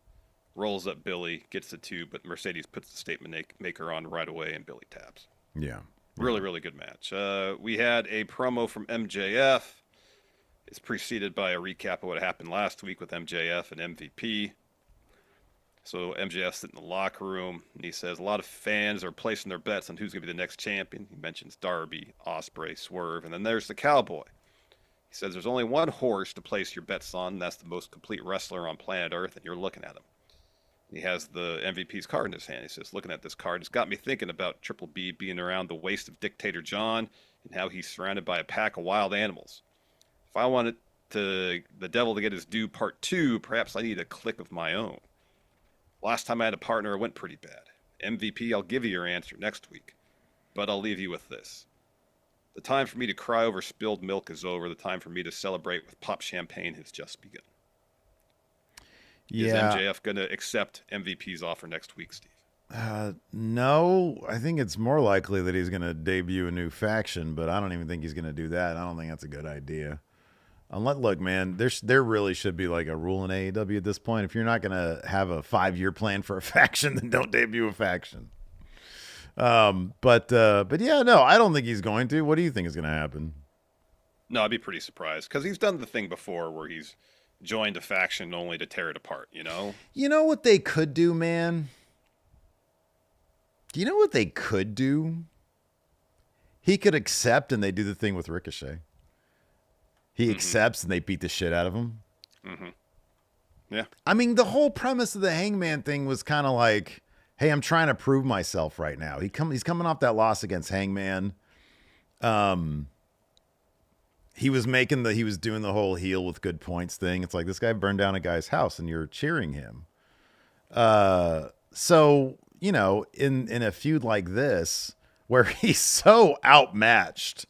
rolls up Billy, gets the two, but Mercedes puts the statement maker on right away, and Billy taps. Yeah. Really, really good match. We had a promo from MJF. It's preceded by a recap of what happened last week with MJF and MVP. So MJF's sitting in the locker room, and he says a lot of fans are placing their bets on who's going to be the next champion. He mentions Darby, Ospreay, Swerve, and then there's the Cowboy. He says there's only one horse to place your bets on, and that's the most complete wrestler on planet Earth, and you're looking at him. He has the MVP's card in his hand. He says, looking at this card, it's got me thinking about Triple B being around the waist of Dictator John and how he's surrounded by a pack of wild animals. If I wanted the devil to get his due part 2, perhaps I need a clique of my own. Last time I had a partner, it went pretty bad. MVP, I'll give you your answer next week. But I'll leave you with this. The time for me to cry over spilled milk is over. The time for me to celebrate with pop champagne has just begun. Yeah. Is MJF going to accept MVP's offer next week, Steve? No, I think it's more likely that he's going to debut a new faction, but I don't even think he's going to do that. I don't think that's a good idea. Look, man, there really should be like a rule in AEW at this point. If you're not going to have a 5-year plan for a faction, then don't debut a faction. But yeah, no, I don't think he's going to. What do you think is going to happen? No, I'd be pretty surprised because he's done the thing before where he's joined a faction only to tear it apart, you know? You know what they could do, man? Do you know what they could do? He could accept and they do the thing with Ricochet. He accepts and they beat the shit out of him. Mm-hmm. Yeah. I mean, the whole premise of the Hangman thing was kind of like, hey, I'm trying to prove myself right now. He's coming off that loss against Hangman. He was doing the whole heel with good points thing. It's like, this guy burned down a guy's house and you're cheering him. So, you know, in a feud like this, where he's so outmatched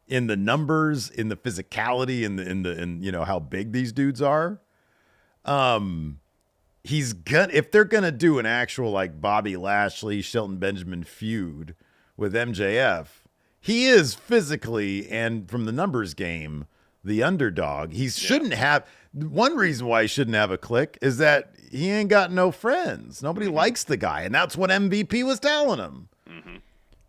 in the numbers, in the physicality, in you know how big these dudes are, if they're gonna do an actual like Bobby Lashley, Shelton Benjamin feud with MJF, he is physically and from the numbers game the underdog. He shouldn't have. One reason why he shouldn't have a clique is that he ain't got no friends. Nobody likes the guy, and that's what MVP was telling him. Mm-hmm.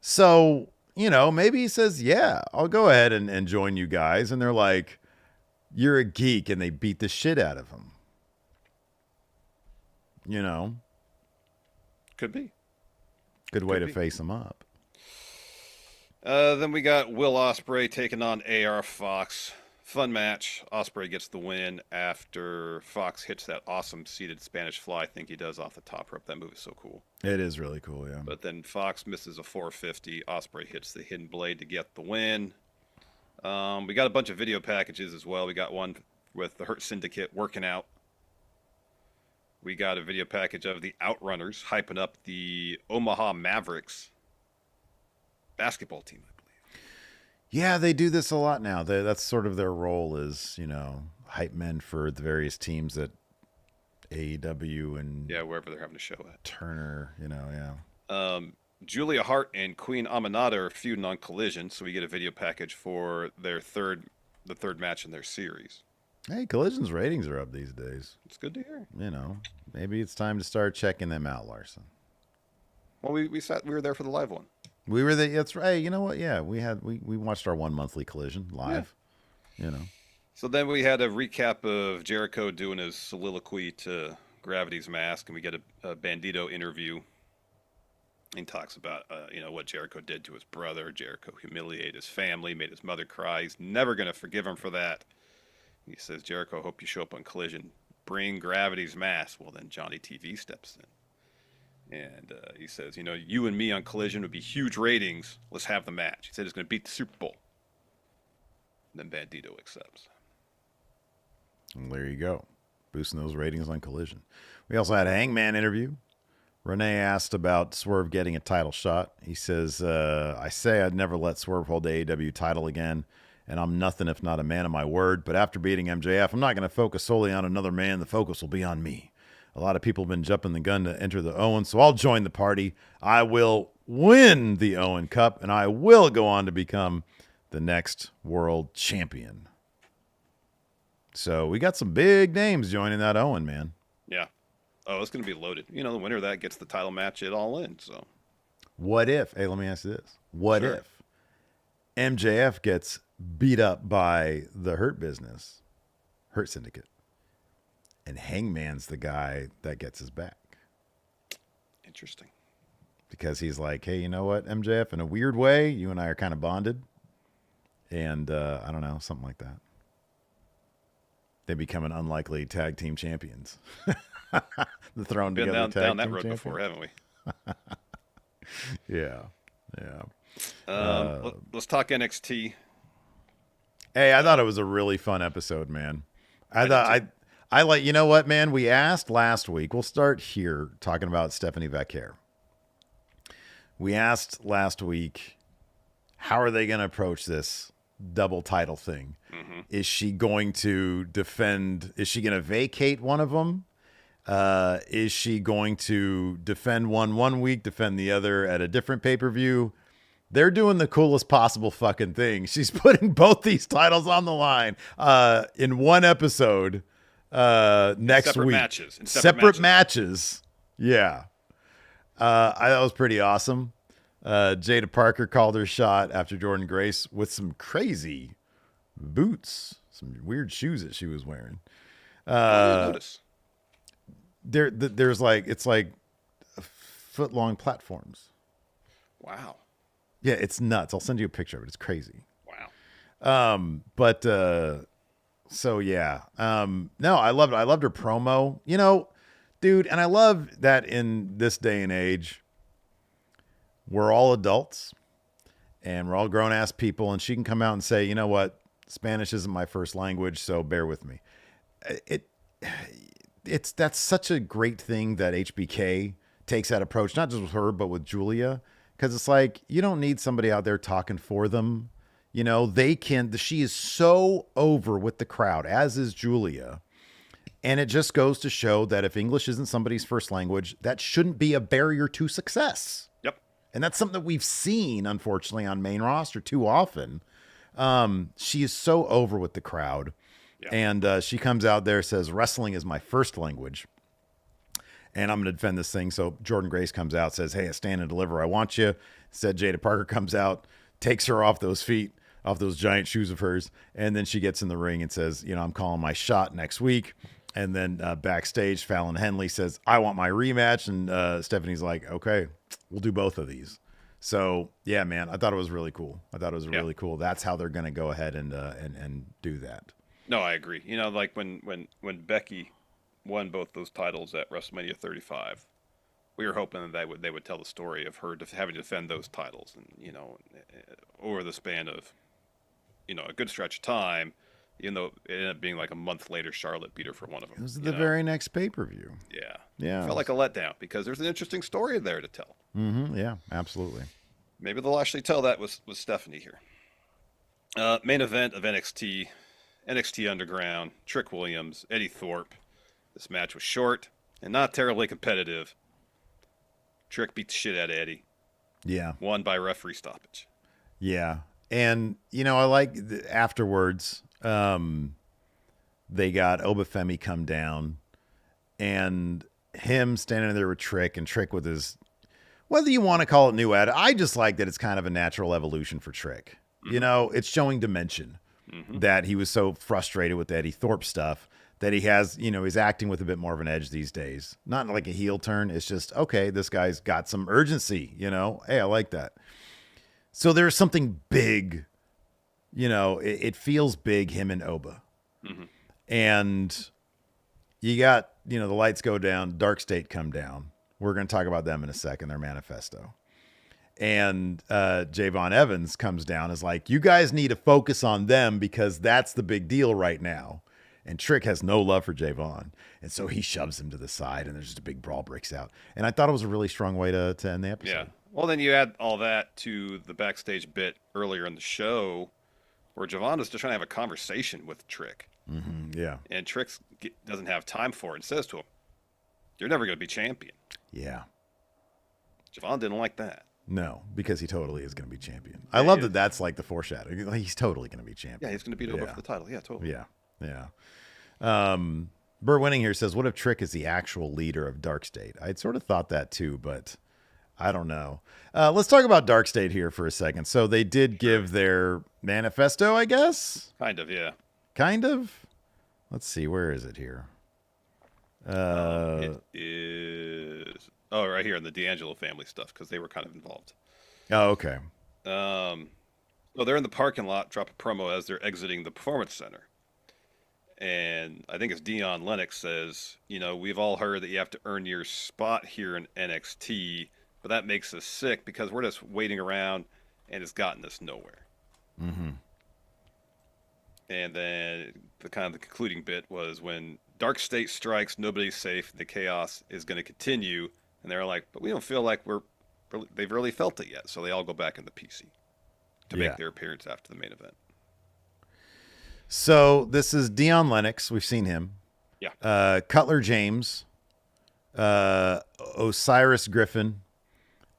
So, you know, maybe he says, yeah, I'll go ahead and join you guys. And they're like, you're a geek. And they beat the shit out of him. You know? Could be. Good way to face him up. Then we got Will Ospreay taking on AR Fox. Fun match. Ospreay gets the win after Fox hits that awesome seated Spanish fly. I think he does off the top rope. That move is so cool. It is really cool, yeah. But then Fox misses a 450. Ospreay hits the hidden blade to get the win. We got a bunch of video packages as well. We got one with the Hurt Syndicate working out. We got a video package of the Outrunners hyping up the Omaha Mavericks basketball team, I believe. Yeah, they do this a lot now. That's sort of their role is, hype men for the various teams that AEW and Yeah, wherever they're having a show at. Turner, yeah. Julia Hart and Queen Aminata are feuding on Collision, so we get a video package for the third match in their series. Hey, Collision's ratings are up these days. It's good to hear. Maybe it's time to start checking them out, Larson. Well, we were there for the live one. We were there. That's right. You know what? Yeah, we watched our one monthly Collision live. Yeah. So then we had a recap of Jericho doing his soliloquy to Gravity's Mask, and we get a Bandito interview. He talks about what Jericho did to his brother. Jericho humiliated his family, made his mother cry. He's never going to forgive him for that. He says, Jericho, hope you show up on Collision. Bring Gravity's Mask. Well, then Johnny TV steps in. And he says, you and me on Collision would be huge ratings. Let's have the match. He said he's going to beat the Super Bowl. And then Bandito accepts. And there you go. Boosting those ratings on Collision. We also had a Hangman interview. Renee asked about Swerve getting a title shot. He says, I say I'd never let Swerve hold the AEW title again, and I'm nothing if not a man of my word. But after beating MJF, I'm not going to focus solely on another man. The focus will be on me. A lot of people have been jumping the gun to enter the Owen, so I'll join the party. I will win the Owen Cup, and I will go on to become the next world champion. So we got some big names joining that Owen, man. Yeah. Oh, it's going to be loaded. The winner of that gets the title match it all in. So, what if? Hey, let me ask you this: what Sure. if MJF gets beat up by the Hurt Business, Hurt Syndicate, and Hangman's the guy that gets his back? Interesting. Because he's like, hey, you know what, MJF? In a weird way, you and I are kind of bonded, and I don't know, something like that. They become an unlikely tag team champions. The thrown Been together down that team road champion. before, haven't we? Yeah. Let's talk NXT. Hey, I thought it was a really fun episode, man. I like, you know what, man? We asked last week. We'll start here talking about Stephanie Vaquer. We asked last week, how are they going to approach this double title thing? Mm-hmm. Is she going to defend? Is she going to vacate one of them? Is she going to defend one week, defend the other at a different pay-per-view? They're doing the coolest possible fucking thing. She's putting both these titles on the line in one episode next separate week. Matches. Separate matches. Yeah. I thought it was pretty awesome. Jada Parker called her shot after Jordan Grace with some crazy boots, some weird shoes that she was wearing. I didn't notice. There's like, it's like foot-long platforms. Wow. Yeah, it's nuts. I'll send you a picture of it. It's crazy. Wow. So yeah. No, I loved her promo. Dude, and I love that in this day and age, we're all adults and we're all grown-ass people, and she can come out and say, you know what, Spanish isn't my first language, so bear with me. That's such a great thing that HBK takes that approach, not just with her, but with Julia, because it's like, you don't need somebody out there talking for them. She is so over with the crowd, as is Julia. And it just goes to show that if English isn't somebody's first language, that shouldn't be a barrier to success. Yep. And that's something that we've seen, unfortunately, on main roster too often. She is so over with the crowd. Yeah. And she comes out there, says, wrestling is my first language, and I'm going to defend this thing. So Jordan Grace comes out, says, hey, I stand and deliver. I want you. Said Jada Parker comes out, takes her off those feet, off those giant shoes of hers. And then she gets in the ring and says, I'm calling my shot next week. And then backstage, Fallon Henley says, I want my rematch. And Stephanie's like, okay, we'll do both of these. So, yeah, man, I thought it was really cool. Really cool. That's how they're going to go ahead and do that. No, I agree. Like when Becky won both those titles at WrestleMania 35, we were hoping that they would tell the story of her having to defend those titles, and over the span of a good stretch of time, even though it ended up being like a month later. Charlotte beat her for one of them. It was the very next pay-per-view. Yeah. Yeah. It felt like a letdown because there's an interesting story there to tell. Mm-hmm. Yeah, absolutely. Maybe they'll actually tell that with Stephanie here. Main event of NXT. NXT Underground. Trick Williams. Eddie Thorpe. This match was short and not terribly competitive. Trick beat the shit out of Eddie. Yeah. Won by referee stoppage. Yeah. And, I like afterwards, they got Obafemi come down and him standing there with Trick, and Trick with his, whether you want to call it new ad, I just like that it's kind of a natural evolution for Trick. Mm-hmm. It's showing dimension that he was so frustrated with the Eddie Thorpe stuff that he has, he's acting with a bit more of an edge these days. Not like a heel turn. It's just, okay, this guy's got some urgency, Hey, I like that. So there's something big, it feels big, him and Oba. Mm-hmm. And you got, the lights go down, Dark State come down. We're going to talk about them in a second, their manifesto. And Javon Evans comes down, is like, you guys need to focus on them because that's the big deal right now. And Trick has no love for Javon. And so he shoves him to the side, and there's just a big brawl breaks out. And I thought it was a really strong way to end the episode. Yeah. Well, then you add all that to the backstage bit earlier in the show where Javon is just trying to have a conversation with Trick. Mm-hmm. Yeah. And Trick doesn't have time for it and says to him, "You're never going to be champion." Yeah. Javon didn't like that. No, because he totally is going to be champion. I love that that's like the foreshadowing. Like, he's totally going to be champion. Yeah, he's going to beat Oba for the title. Yeah, totally. Yeah. Burr Winning here says, what if Trick is the actual leader of Dark State? I'd sort of thought that too, but I don't know. Let's talk about Dark State here for a second. So they did give their manifesto, I guess? Kind of, yeah. Kind of? Let's see. Where is it here? It is... Oh, right here in the D'Angelo family stuff, because they were kind of involved. Oh, okay. Well, they're in the parking lot, drop a promo as they're exiting the Performance Center. And I think it's Dion Lennox says, we've all heard that you have to earn your spot here in NXT, but that makes us sick because we're just waiting around and it's gotten us nowhere. Mm-hmm. And then the concluding bit was when Dark State strikes, nobody's safe, the chaos is going to continue. And they're like, but we don't feel like they've really felt it yet. So they all go back in the PC to make their appearance after the main event. So this is Dion Lennox. We've seen him. Yeah. Cutler James, Osiris Griffin,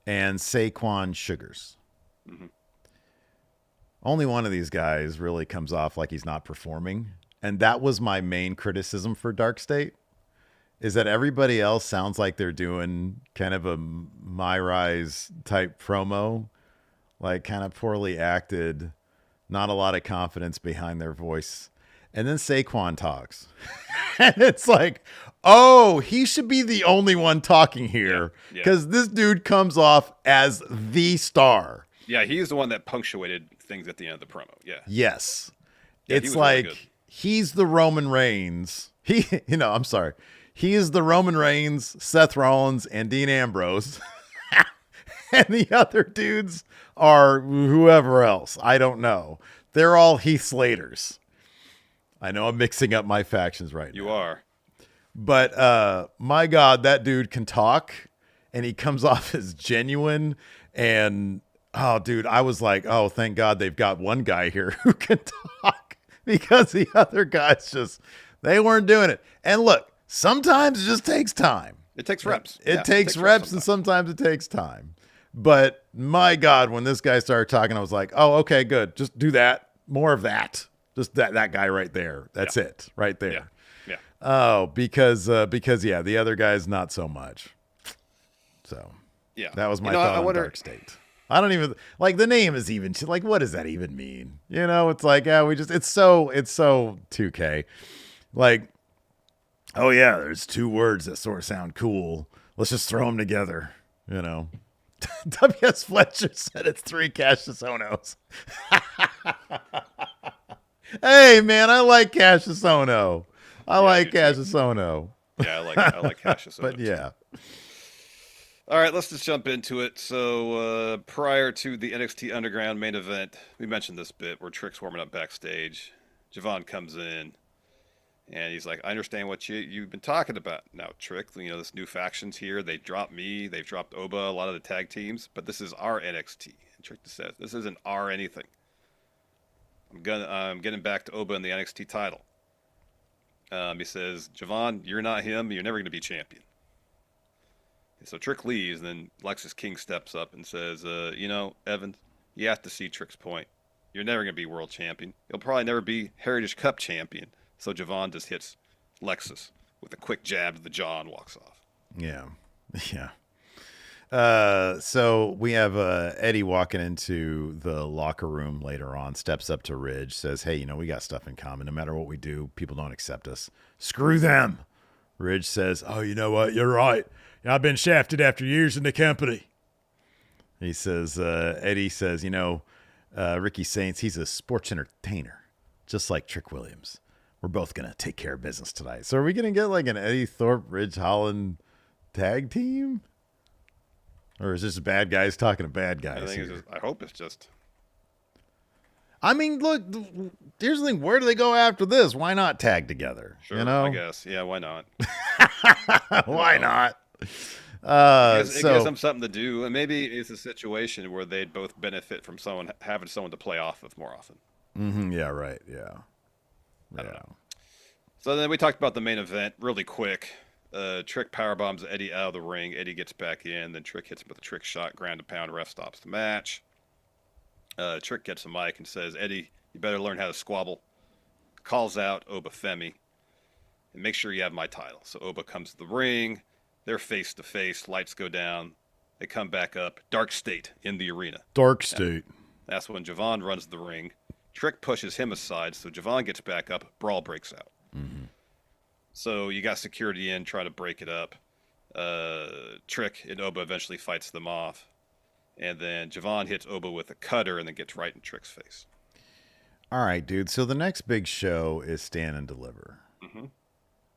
and Saquon Sugars. Mm-hmm. Only one of these guys really comes off like he's not performing. And that was my main criticism for Dark State, is that everybody else sounds like they're doing kind of a My Rise type promo, like kind of poorly acted. Not a lot of confidence behind their voice. And then Saquon talks. And it's like, oh, he should be the only one talking here. Because this dude comes off as the star. Yeah, he's the one that punctuated things at the end of the promo. Yeah. Yes. Yeah, it's like, really he's the Roman Reigns. I'm sorry. He is the Roman Reigns, Seth Rollins, and Dean Ambrose. And the other dudes are whoever else. I don't know. They're all Heath Slaters. I know I'm mixing up my factions right now. You are. But my God, that dude can talk, and he comes off as genuine. And, oh, dude, I was like, oh, thank God they've got one guy here who can talk, because the other guys they weren't doing it. And look, sometimes it just takes time. It takes reps. It takes reps, and sometimes it takes time. But my God, when this guy started talking, I was like, oh, okay, good. Just do that. More of that. Just that guy right there. That's it right there. Yeah. Oh, because the other guy's not so much. So yeah, that was my thought on Dark State. I don't even like the name is even like, what does that even mean? It's like, it's so 2K. Like, oh yeah, there's two words that sort of sound cool. Let's just throw them together, W.S. Fletcher said it's 3 Cassius Ohnos. Hey, man, I like Cassius Ohno. I like Cassius Ohno. Yeah, I like Cassius Ohno. But yeah. All right, let's just jump into it. So prior to the NXT Underground main event, we mentioned this bit where Trick's warming up backstage. Javon comes in, and he's like, I understand what you've been talking about. Now, Trick, this new faction's here. They dropped me. They've dropped Oba, a lot of the tag teams. But this is our NXT. And Trick says, this isn't our anything. I'm getting back to Oba in the NXT title. He says, Javon, you're not him. You're never going to be champion. And so Trick leaves, and then Lexus King steps up and says, Evans, you have to see Trick's point. You're never going to be world champion. You'll probably never be Heritage Cup champion. So Javon just hits Lexus with a quick jab to the jaw and walks off. Yeah. Yeah. So we have Eddie walking into the locker room later on, steps up to Ridge, says, hey, we got stuff in common. No matter what we do, people don't accept us. Screw them. Ridge says, oh, you know what? You're right. I've been shafted after years in the company. He says, Eddie says, Ricky Saints, he's a sports entertainer, just like Trick Williams. We're both going to take care of business tonight. So are we going to get like an Eddie Thorpe, Ridge Holland tag team? Or is this bad guys talking to bad guys? I hope it's just. I mean, look, here's the thing. Where do they go after this? Why not tag together? Sure, I guess. Yeah, why not? Why not? It gives them something to do. And maybe it's a situation where they'd both benefit from having someone to play off of more often. Mm-hmm, yeah, right. Yeah. I don't know. So then we talked about the main event really quick. Trick powerbombs Eddie out of the ring. Eddie gets back in. Then Trick hits him with a trick shot. Ground and pound. Ref stops the match. Trick gets a mic and says, Eddie, you better learn how to squabble. Calls out Oba Femi. And make sure you have my title. So Oba comes to the ring. They're face to face. Lights go down. They come back up. Dark State in the arena. Dark State. That's when Javon runs the ring. Trick pushes him aside. So Javon gets back up. Brawl breaks out. Mm-hmm. So you got security in, try to break it up. Trick and Oba eventually fights them off. And then Javon hits Oba with a cutter and then gets right in Trick's face. All right, dude. So the next big show is Stand and Deliver. Mm-hmm.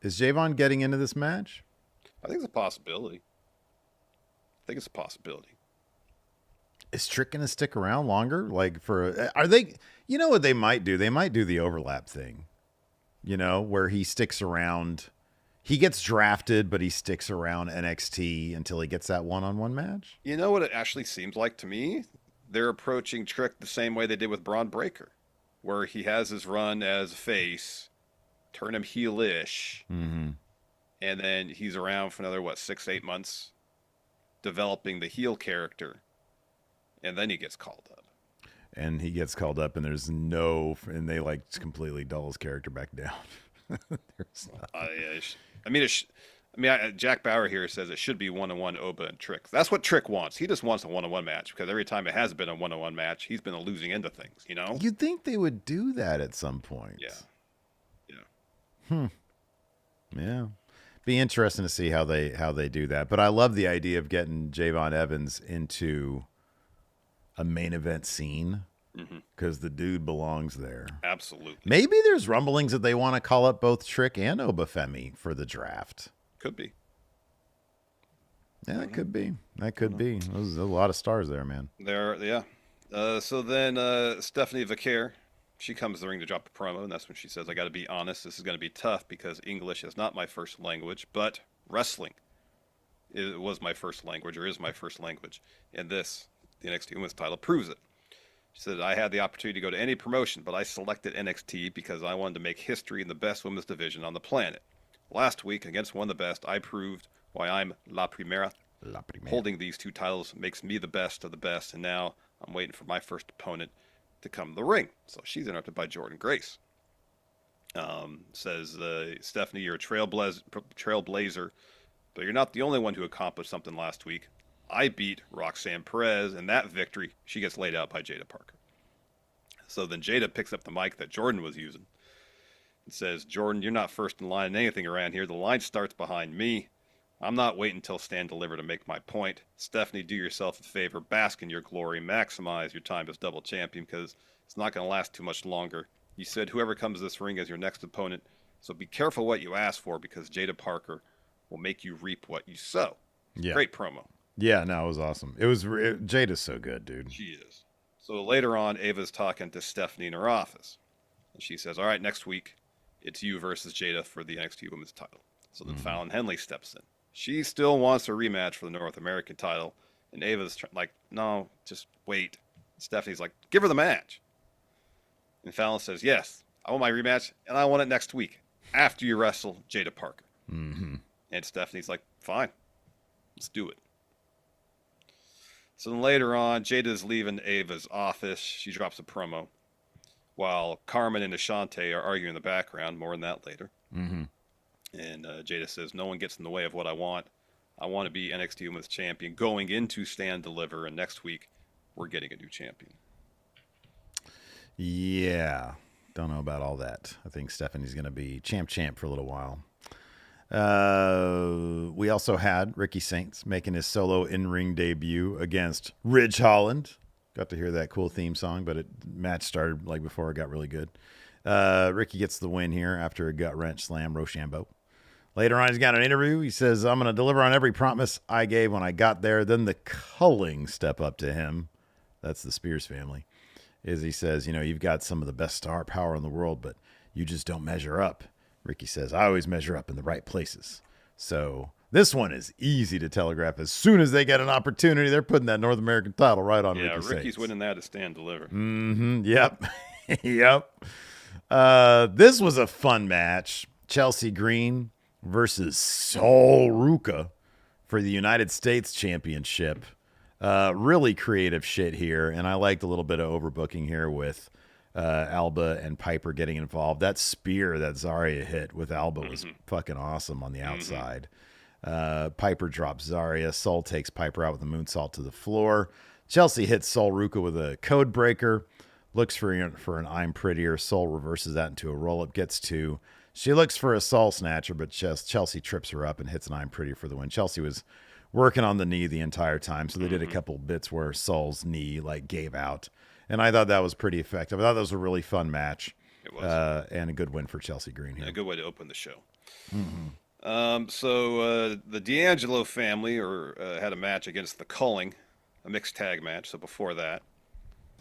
Is Javon getting into this match? I think it's a possibility. Is Trick going to stick around longer? Are they, what they might do? They might do the overlap thing. Where he sticks around. He gets drafted, but he sticks around NXT until he gets that one-on-one match. You know what it actually seems like to me? They're approaching Trick the same way they did with Braun Breaker, where he has his run as a face, turn him heel-ish, mm-hmm. and then he's around for another, 6-8 months, developing the heel character, and then he gets called up. And he gets called up, and and they completely dull his character back down. Jack Bauer here says it should be one-on-one Oba and Trick. That's what Trick wants. He just wants a one-on-one match because every time it has been a one-on-one match, he's been losing into things. You'd think they would do that at some point. Yeah. Yeah. Be interesting to see how they do that. But I love the idea of getting Javon Evans into a main event scene because the dude belongs there. Absolutely. Maybe there's rumblings that they want to call up both Trick and Oba Femi for the draft. Could be. Yeah, that could be. There's a lot of stars there, man. So then Stephanie Vicaire, she comes to the ring to drop a promo, and that's when she says, I got to be honest, this is going to be tough because English is not my first language, but wrestling was my first language, or is my first language. And this, the NXT Women's title, proves it. She said, I had the opportunity to go to any promotion, but I selected NXT because I wanted to make history in the best women's division on the planet. Last week, against one of the best, I proved why I'm La Primera. Holding these two titles makes me the best of the best, and now I'm waiting for my first opponent to come to the ring. So she's interrupted by Jordan Grace. Says, Stephanie, you're a trailblazer, but you're not the only one who accomplished something last week. I beat Roxanne Perez, and that victory, she gets laid out by Jada Parker. So then Jada picks up the mic that Jordan was using and says, Jordan, you're not first in line in anything around here. The line starts behind me. I'm not waiting until Stand Deliver to make my point. Stephanie, do yourself a favor. Bask in your glory. Maximize your time as double champion because it's not going to last too much longer. You said whoever comes to this ring as your next opponent, so be careful what you ask for because Jada Parker will make you reap what you sow. Yeah. Great promo. Yeah, no, it was awesome. Jada's so good, dude. She is. So later on, Ava's talking to Stephanie in her office. And she says, all right, next week, it's you versus Jada for the NXT Women's title. So then Fallon Henley steps in. She still wants a rematch for the North American title. And Ava's like, no, just wait. Stephanie's like, give her the match. And Fallon says, yes, I want my rematch, and I want it next week after you wrestle Jada Parker. Mm-hmm. And Stephanie's like, fine, let's do it. So then later on, Jada's leaving Ava's office. She drops a promo while Carmen and Ashante are arguing in the background. More on that later. Mm-hmm. And Jada says, no one gets in the way of what I want. I want to be NXT Women's Champion going into Stand Deliver, and next week we're getting a new champion. Yeah. Don't know about all that. I think Stephanie's going to be champ for a little while. We also had Ricky Saints making his solo in-ring debut against Ridge Holland. Got to hear that cool theme song, but match started like before it got really good. Ricky gets the win here after a gut wrench slam Rochambeau. Later on, he's got an interview. He says, I'm going to deliver on every promise I gave when I got there. Then the Culling step up to him. That's the Spears family. Is he says, you've got some of the best star power in the world, but you just don't measure up. Ricky says, I always measure up in the right places. So this one is easy to telegraph. As soon as they get an opportunity, they're putting that North American title right on Ricky Saints. Yeah, Ricky's winning that to Stand Deliver. Mm-hmm. Yep. Yep. This was a fun match. Chelsea Green versus Sol Ruca for the United States Championship. Really creative shit here, and I liked a little bit of overbooking here with Alba and Piper getting involved. That spear that Zarya hit with Alba was fucking awesome on the outside. Piper drops Zarya. Sol takes Piper out with a moonsault to the floor. Chelsea hits Sol Ruca with a code breaker. Looks for an I'm prettier. Sol reverses that into a roll-up. Gets two. She looks for a Sol snatcher, but Chelsea trips her up and hits an I'm prettier for the win. Chelsea was working on the knee the entire time, so they did a couple bits where Sol's knee gave out. And I thought that was pretty effective. I thought that was a really fun match. It was. And a good win for Chelsea Green here. And a good way to open the show. So the D'Angelo family had a match against the Culling, a mixed tag match. So before that,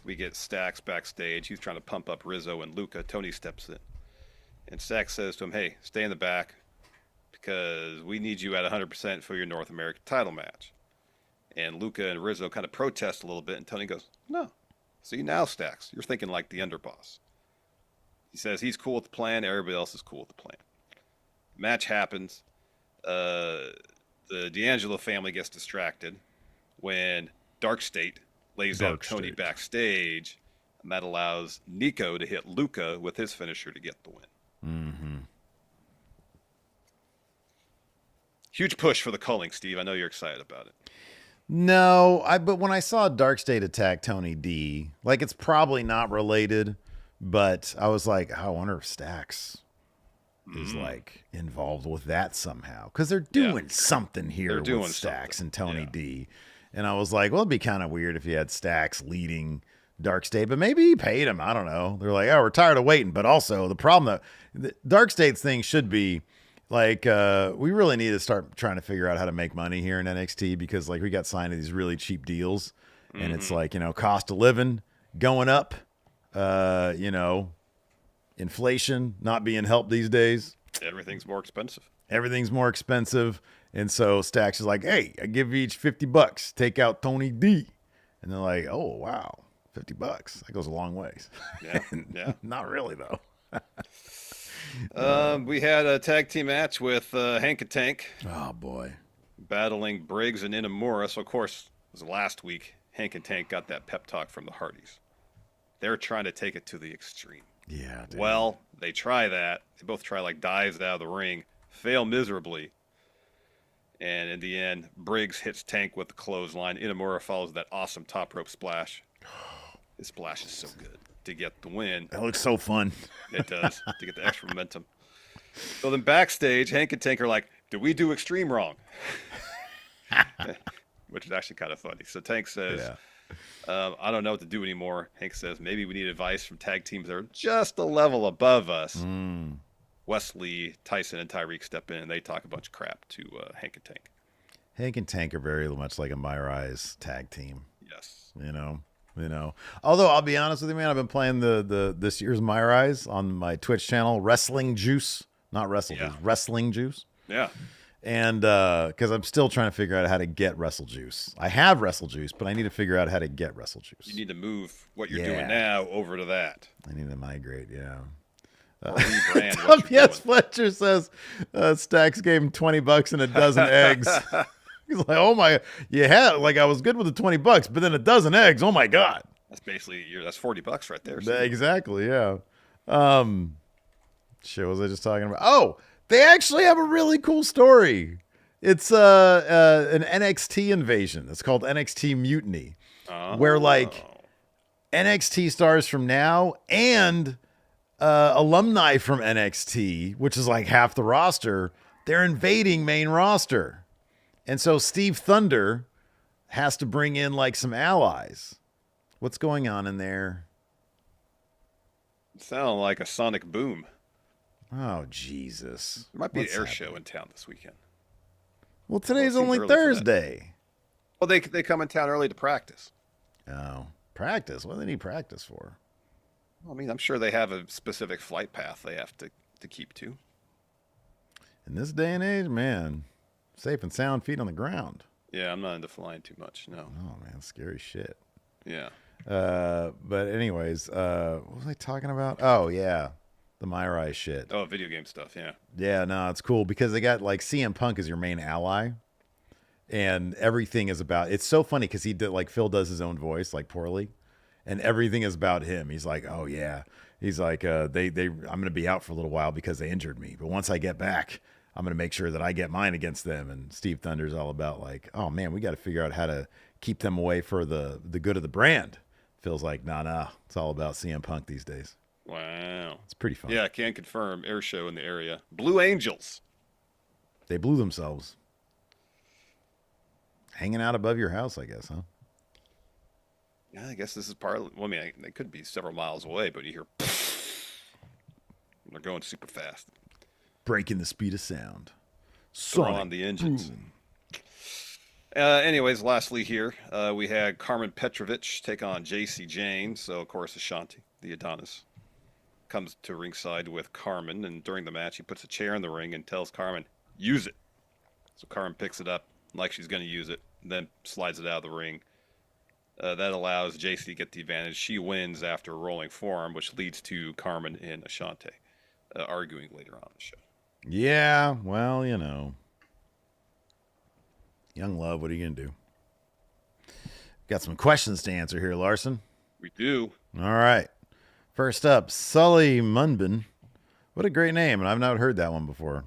we get Stax backstage. He's trying to pump up Rizzo and Luca. Tony steps in. And Stax says to him, hey, stay in the back because we need you at 100% for your North American title match. And Luca and Rizzo kind of protest a little bit, and Tony goes, no. See, now, Stax, you're thinking like the underboss. He says he's cool with the plan. Everybody else is cool with the plan. Match happens. The D'Angelo family gets distracted when Dark State lays out Tony backstage, and that allows Nico to hit Luca with his finisher to get the win. Mm-hmm. Huge push for the Culling, Steve. I know you're excited about it. No, but when I saw Dark State attack Tony D, it's probably not related, but I was like, I wonder if Stax is involved with that somehow, because they're doing something here with Stax and Tony D. And I was like, well, it'd be kind of weird if you had Stax leading Dark State, but maybe he paid him. I don't know. They're like, oh, we're tired of waiting. But also the problem that Dark State's thing should be we really need to start trying to figure out how to make money here in NXT, because we got signed to these really cheap deals, and it's cost of living going up, inflation not being helped these days. Everything's more expensive. And so Stax is like, hey, I give you each $50. Take out Tony D. And they're like, oh, wow, $50. That goes a long ways. Yeah. Not really, though. We had a tag team match with Hank and Tank. Oh, boy. Battling Briggs and Inamura. So, of course, it was last week. Hank and Tank got that pep talk from the Hardys. They're trying to take it to the extreme. Yeah, dude. Well, they try that. They both try dives out of the ring. Fail miserably. And in the end, Briggs hits Tank with the clothesline. Inamura follows that awesome top rope splash. His splash is so good to get the win. That looks so fun. It does, to get the extra momentum. So then backstage, Hank and Tank are like, did we do Extreme wrong? Which is actually kind of funny. So Tank says, I don't know what to do anymore. Hank says, maybe we need advice from tag teams that are just a level above us. Wesley, Tyson, and Tyreek step in, and they talk a bunch of crap to Hank and Tank. Hank and Tank are very much like a My Rise tag team. Yes. You know? You know, although I'll be honest with you, man, I've been playing the this year's My Rise on my Twitch channel, Wrestling Juice, not Wrestle Juice, Wrestling Juice. Yeah. And because I'm still trying to figure out how to get Wrestle Juice. I have Wrestle Juice, but I need to figure out how to get Wrestle Juice. You need to move what you're doing now over to that. I need to migrate, yeah. Or rebrand what you're doing. Fletcher says Stacks gave him $20 and a dozen eggs. He's like, oh my, like I was good with the $20, but then a dozen eggs, oh my God. That's basically, that's $40 right there. Exactly, yeah. Shit, what was I just talking about? Oh, they actually have a really cool story. It's an NXT invasion. It's called NXT Mutiny, where like NXT stars from now and alumni from NXT, which is like half the roster, they're invading main roster. And so Steve Thunder has to bring in like some allies. What's going on in there? It sounded like a sonic boom. Oh, Jesus. There might be an air show in town this weekend. Well, today's only Thursday. Well, they come in town early to practice. Oh, practice? What do they need practice for? Well, I mean, I'm sure they have a specific flight path they have to keep to. In this day and age, man, safe and sound, feet on the ground. Yeah, I'm not into flying too much, no. Oh, man, scary shit. Yeah. But anyways, what was I talking about? Oh, yeah. The Myrai shit. Oh, video game stuff, yeah. Yeah, no, it's cool because they got like CM Punk as your main ally. And everything is about, it's so funny because he did like Phil does his own voice like poorly. And everything is about him. He's like, oh yeah. He's like, I'm gonna be out for a little while because they injured me. But once I get back, I'm gonna make sure that I get mine against them. And Steve Thunder's all about like, oh man, we gotta figure out how to keep them away for the good of the brand. Phil's like, nah. It's all about CM Punk these days. Wow. It's pretty fun. Yeah, can confirm air show in the area. Blue Angels. They blew themselves. Hanging out above your house, I guess, huh? Yeah, I guess this is part of, well, I mean, they could be several miles away, but you hear, they're going super fast. Breaking the speed of sound. Throw on the engines. Anyways, lastly here, we had Carmen Petrovich take on JC Jane. So, of course, Ashanti, the Adonis, comes to ringside with Carmen. And during the match, he puts a chair in the ring and tells Carmen, use it. So Carmen picks it up like she's going to use it, then slides it out of the ring. That allows JC to get the advantage. She wins after a rolling forearm, which leads to Carmen and Ashanti arguing later on in the show. Yeah, well, you know. Young love, what are you going to do? Got some questions to answer here, Larson. We do. All right. First up, Sully Munbin. What a great name, and I've not heard that one before.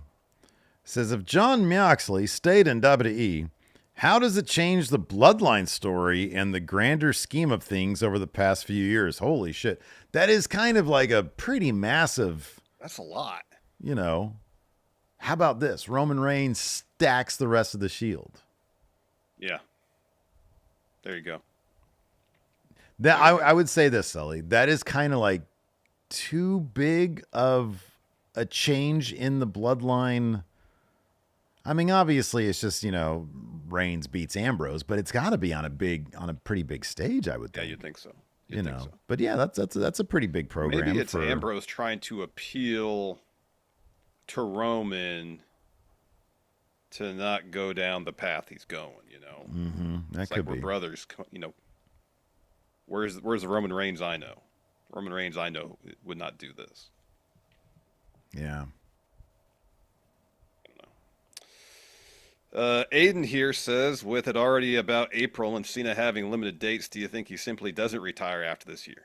Says, if John Moxley stayed in WWE, how does it change the bloodline story and the grander scheme of things over the past few years? Holy shit. That is kind of like a pretty massive... That's a lot. You know, how about this? Roman Reigns stacks the rest of the Shield. Yeah. There you go. That I would say this, Sully. That is kind of like too big of a change in the bloodline. I mean, obviously, it's just, you know, Reigns beats Ambrose, but it's got to be on a pretty big stage, I would think. Yeah, you'd think so. You know, so. But yeah, that's a pretty big program. Maybe it's Ambrose trying to appeal to Roman to not go down the path he's going. You know, That it's could like we're be brothers. You know, where's the Roman Reigns I know? Roman Reigns I know would not do this. Yeah. Aiden here says, with it already about April and Cena having limited dates, do you think he simply doesn't retire after this year?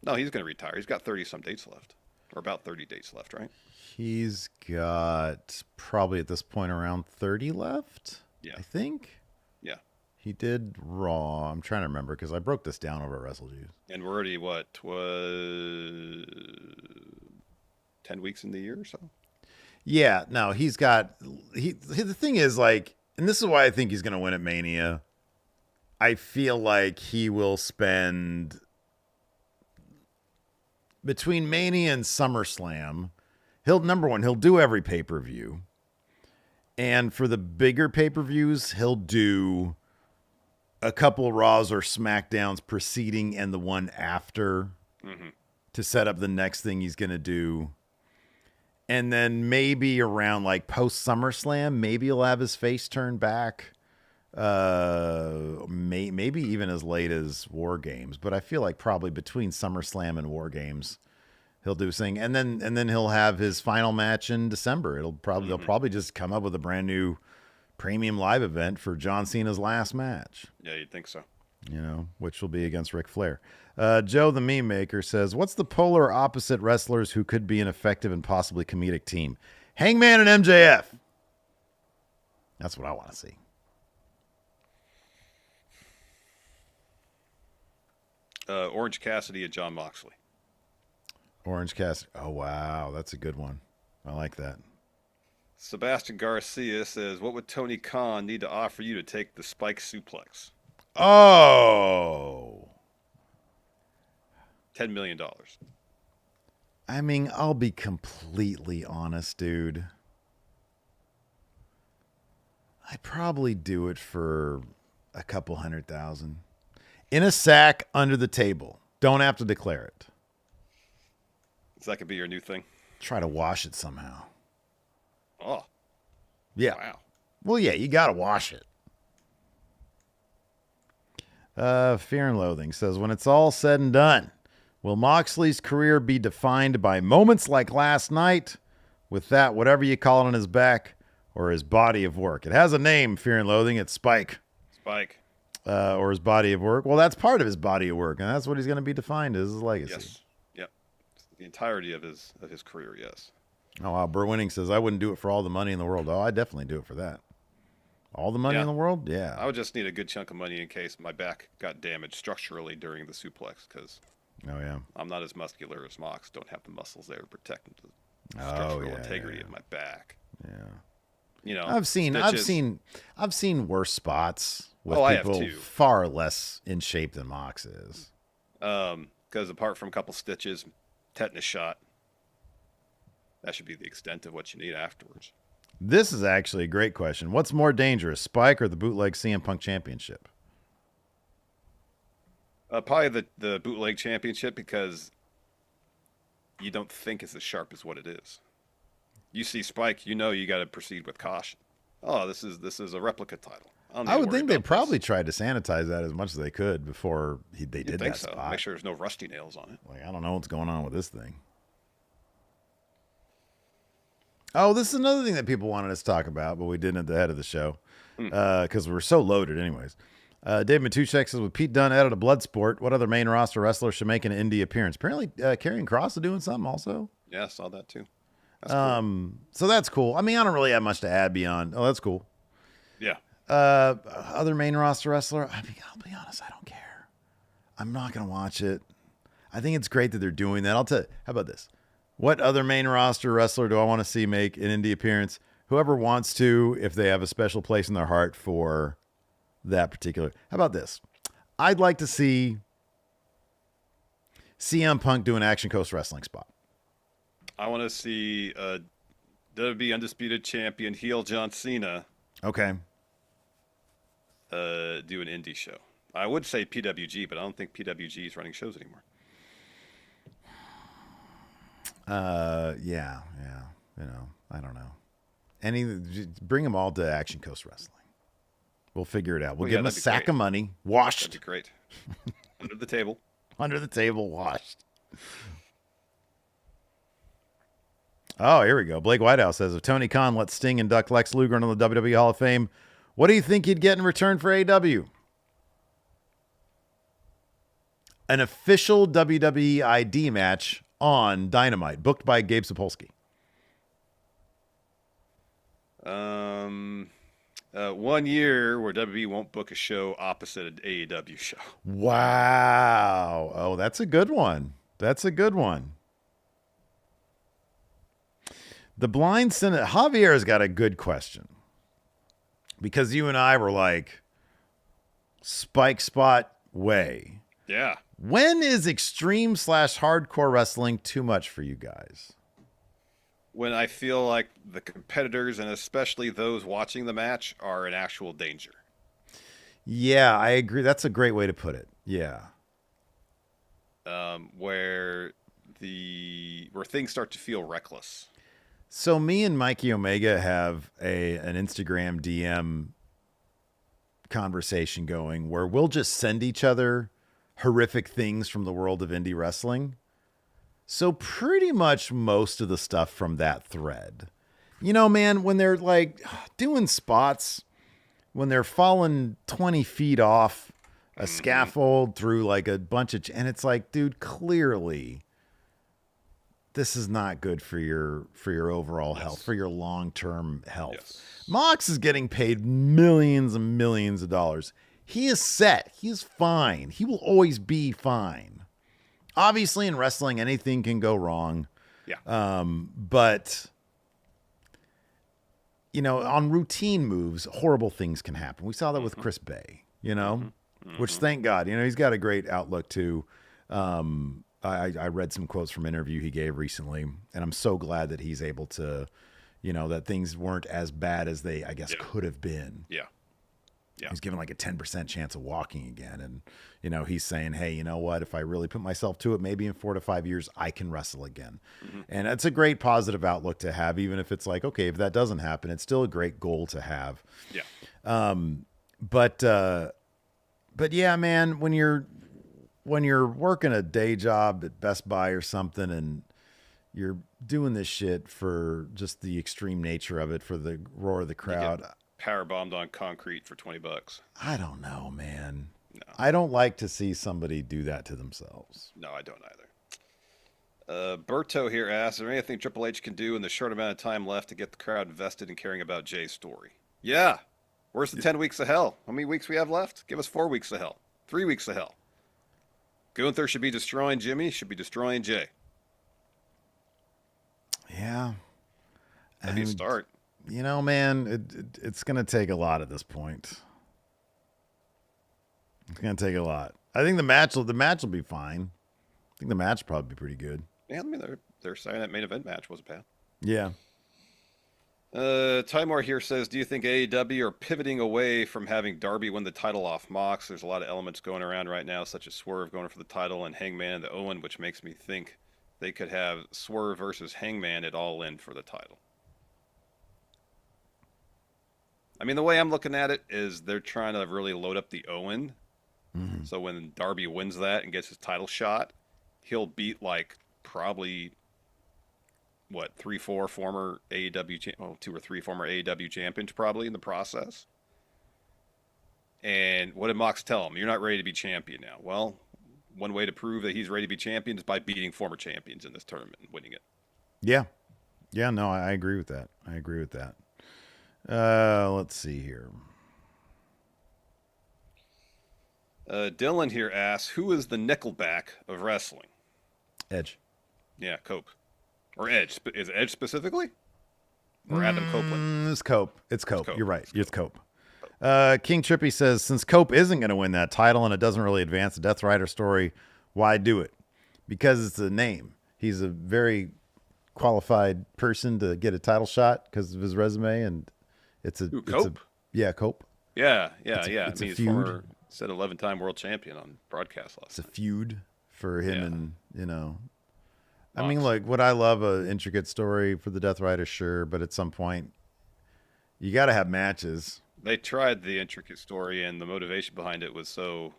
No, he's going to retire. He's got 30-some dates left. Or about 30 dates left, right? He's got probably at this point around 30 left, yeah. I think. Yeah. He did Raw. I'm trying to remember because I broke this down over at WrestleJuice. And we're already, was 10 weeks in the year or so? Yeah, no, he's got the thing is like, and this is why I think he's going to win at Mania. I feel like he will spend between Mania and SummerSlam. He'll do every pay-per-view. And for the bigger pay-per-views, he'll do a couple Raws or SmackDowns preceding and the one after to set up the next thing he's going to do. And then maybe around like post SummerSlam, maybe he'll have his face turned back. Maybe even as late as War Games, but I feel like probably between SummerSlam and War Games, he'll do something, and then he'll have his final match in December. They'll probably just come up with a brand new premium live event for John Cena's last match. Yeah, you'd think so. Which will be against Ric Flair. Joe the Meme Maker says, "What's the polar opposite wrestlers who could be an effective and possibly comedic team? Hangman and MJF." That's what I want to see. Orange Cassidy and John Moxley. Orange Cassidy. Oh, wow. That's a good one. I like that. Sebastian Garcia says, what would Tony Khan need to offer you to take the spike suplex? Oh. $10 million. I mean, I'll be completely honest, dude. I'd probably do it for a couple $100,000. In a sack under the table. Don't have to declare it. So that could be your new thing? Try to wash it somehow. Oh. Yeah. Wow. Well, yeah, you got to wash it. Fear and Loathing says, when it's all said and done, will Moxley's career be defined by moments like last night with that, whatever you call it, on his back, or his body of work? It has a name, Fear and Loathing. It's Spike. Spike. Or his body of work. Well, that's part of his body of work, and that's what he's going to be defined as, his legacy. Yes. Yep. The entirety of his career, yes. Oh, wow. Burwinning says, I wouldn't do it for all the money in the world. Oh, I'd definitely do it for that. All the money in the world? Yeah. I would just need a good chunk of money in case my back got damaged structurally during the suplex, because I'm not as muscular as Mox. Don't have the muscles there to protect the structural integrity of my back. Yeah. I've seen worse spots with people far less in shape than Mox is. Because apart from a couple stitches, tetanus shot, that should be the extent of what you need afterwards. This is actually a great question. What's more dangerous, Spike or the bootleg CM Punk Championship? Probably the bootleg championship, because you don't think it's as sharp as what it is. You see Spike, you got to proceed with caution. Oh, this is a replica title. I would think they probably tried to sanitize that as much as they could before they did that spot. Make sure there's no rusty nails on it. Like, I don't know what's going on with this thing. Oh, this is another thing that people wanted us to talk about, but we didn't at the head of the show because we're so loaded anyways. Dave Matuszek says, with Pete Dunne out of Bloodsport, what other main roster wrestler should make an indie appearance? Apparently, Karrion Kross is doing something also. Yeah, I saw that too. That's cool. So that's cool. I mean, I don't really have much to add beyond. Oh, that's cool. Yeah. Other main roster wrestler. I mean, I'll be honest, I don't care. I'm not going to watch it. I think it's great that they're doing that. I'll tell you. How about this? What other main roster wrestler do I want to see make an indie appearance? Whoever wants to, if they have a special place in their heart for that particular. How about this? I'd like to see CM Punk do an Action Coast Wrestling spot. I want to see WWE Undisputed Champion heel John Cena. Okay. Do an indie show. I would say PWG, but I don't think PWG is running shows anymore. Yeah. I don't know. Bring them all to Action Coast Wrestling. We'll figure it out. We'll give them a sack of money, washed. That'd be great. Under the table. Under the table, washed. Oh, here we go. Blake Whitehouse says, if Tony Khan lets Sting induct Lex Luger into the WWE Hall of Fame, what do you think he'd get in return for AEW? An official WWE ID match on Dynamite, booked by Gabe Sapolsky. 1 year where WWE won't book a show opposite an AEW show. Wow. Oh, that's a good one. The Blind Senate. Javier's got a good question. Because you and I were like, Spike Spot way. Yeah. When is extreme/hardcore wrestling too much for you guys? When I feel like the competitors, and especially those watching the match, are in actual danger. Yeah, I agree. That's a great way to put it. Yeah. Where things start to feel reckless. So me and Mikey Omega have an Instagram DM conversation going where we'll just send each other horrific things from the world of indie wrestling. So pretty much most of the stuff from that thread. You know, man, when they're like doing spots, when they're falling 20 feet off a scaffold through like a bunch of, and it's like, dude, clearly this is not good for your overall health, for your long-term health. Yes. Mox is getting paid millions and millions of dollars. He is set. He is fine. He will always be fine. Obviously, in wrestling, anything can go wrong. Yeah. But you know, on routine moves, horrible things can happen. We saw that with Chris Bay, you know, which thank God, you know, he's got a great outlook too. I read some quotes from an interview he gave recently, and I'm so glad that he's able to, you know, that things weren't as bad as they, I guess, could have been. Yeah. Yeah. He's given like a 10% chance of walking again. And, you know, he's saying, hey, you know what? If I really put myself to it, maybe in 4 to 5 years, I can wrestle again. And it's a great positive outlook to have, even if it's like, okay, if that doesn't happen, it's still a great goal to have. Yeah. But yeah, man, when you're working a day job at Best Buy or something and you're doing this shit for just the extreme nature of it, for the roar of the crowd, Power bombed on concrete for $20. I don't know, man. No. I don't like to see somebody do that to themselves. No, I don't either. Berto here asks, is there anything Triple H can do in the short amount of time left to get the crowd invested in caring about Jay's story? Yeah. Where's the 10 weeks of hell? How many weeks we have left? Give us 4 weeks of hell. 3 weeks of hell. Gunther should be destroying Jimmy, should be destroying Jay. Yeah. That'd be a start. You know, man, it's going to take a lot at this point. It's going to take a lot. I think the match will be fine. I think the match will probably be pretty good. Yeah, I mean, they're saying that main event match wasn't bad. Yeah. Tymor here says, do you think AEW are pivoting away from having Darby win the title off Mox? There's a lot of elements going around right now, such as Swerve going for the title and Hangman and the Owen, which makes me think they could have Swerve versus Hangman at All In for the title. I mean, the way I'm looking at it is they're trying to really load up the Owen. So when Darby wins that and gets his title shot, he'll beat like probably 3-4 former AEW, 2 or 3 former AEW champions probably in the process. And what did Mox tell him? You're not ready to be champion now. Well, one way to prove that he's ready to be champion is by beating former champions in this tournament and winning it. Yeah. Yeah, no, I agree with that. Let's see here. Dylan here asks, who is the Nickelback of wrestling? Edge. Yeah, Cope. Or Edge. Is it Edge specifically? Or Adam Copeland? It's Cope. Cope. You're right. It's Cope. Cope. King Trippy says, since Cope isn't going to win that title and it doesn't really advance the Death Rider story, why do it? Because it's a name. He's a very qualified person to get a title shot because of his resume, and Cope? Yeah, Cope. Yeah. It's a he's feud. former, said 11-time world champion on broadcast last It's a night. feud for him, Yeah. and you know, I Mox. mean, like, would I love an intricate story for the Death Rider? Sure, but at some point, you got to have matches. They tried the intricate story, and the motivation behind it was so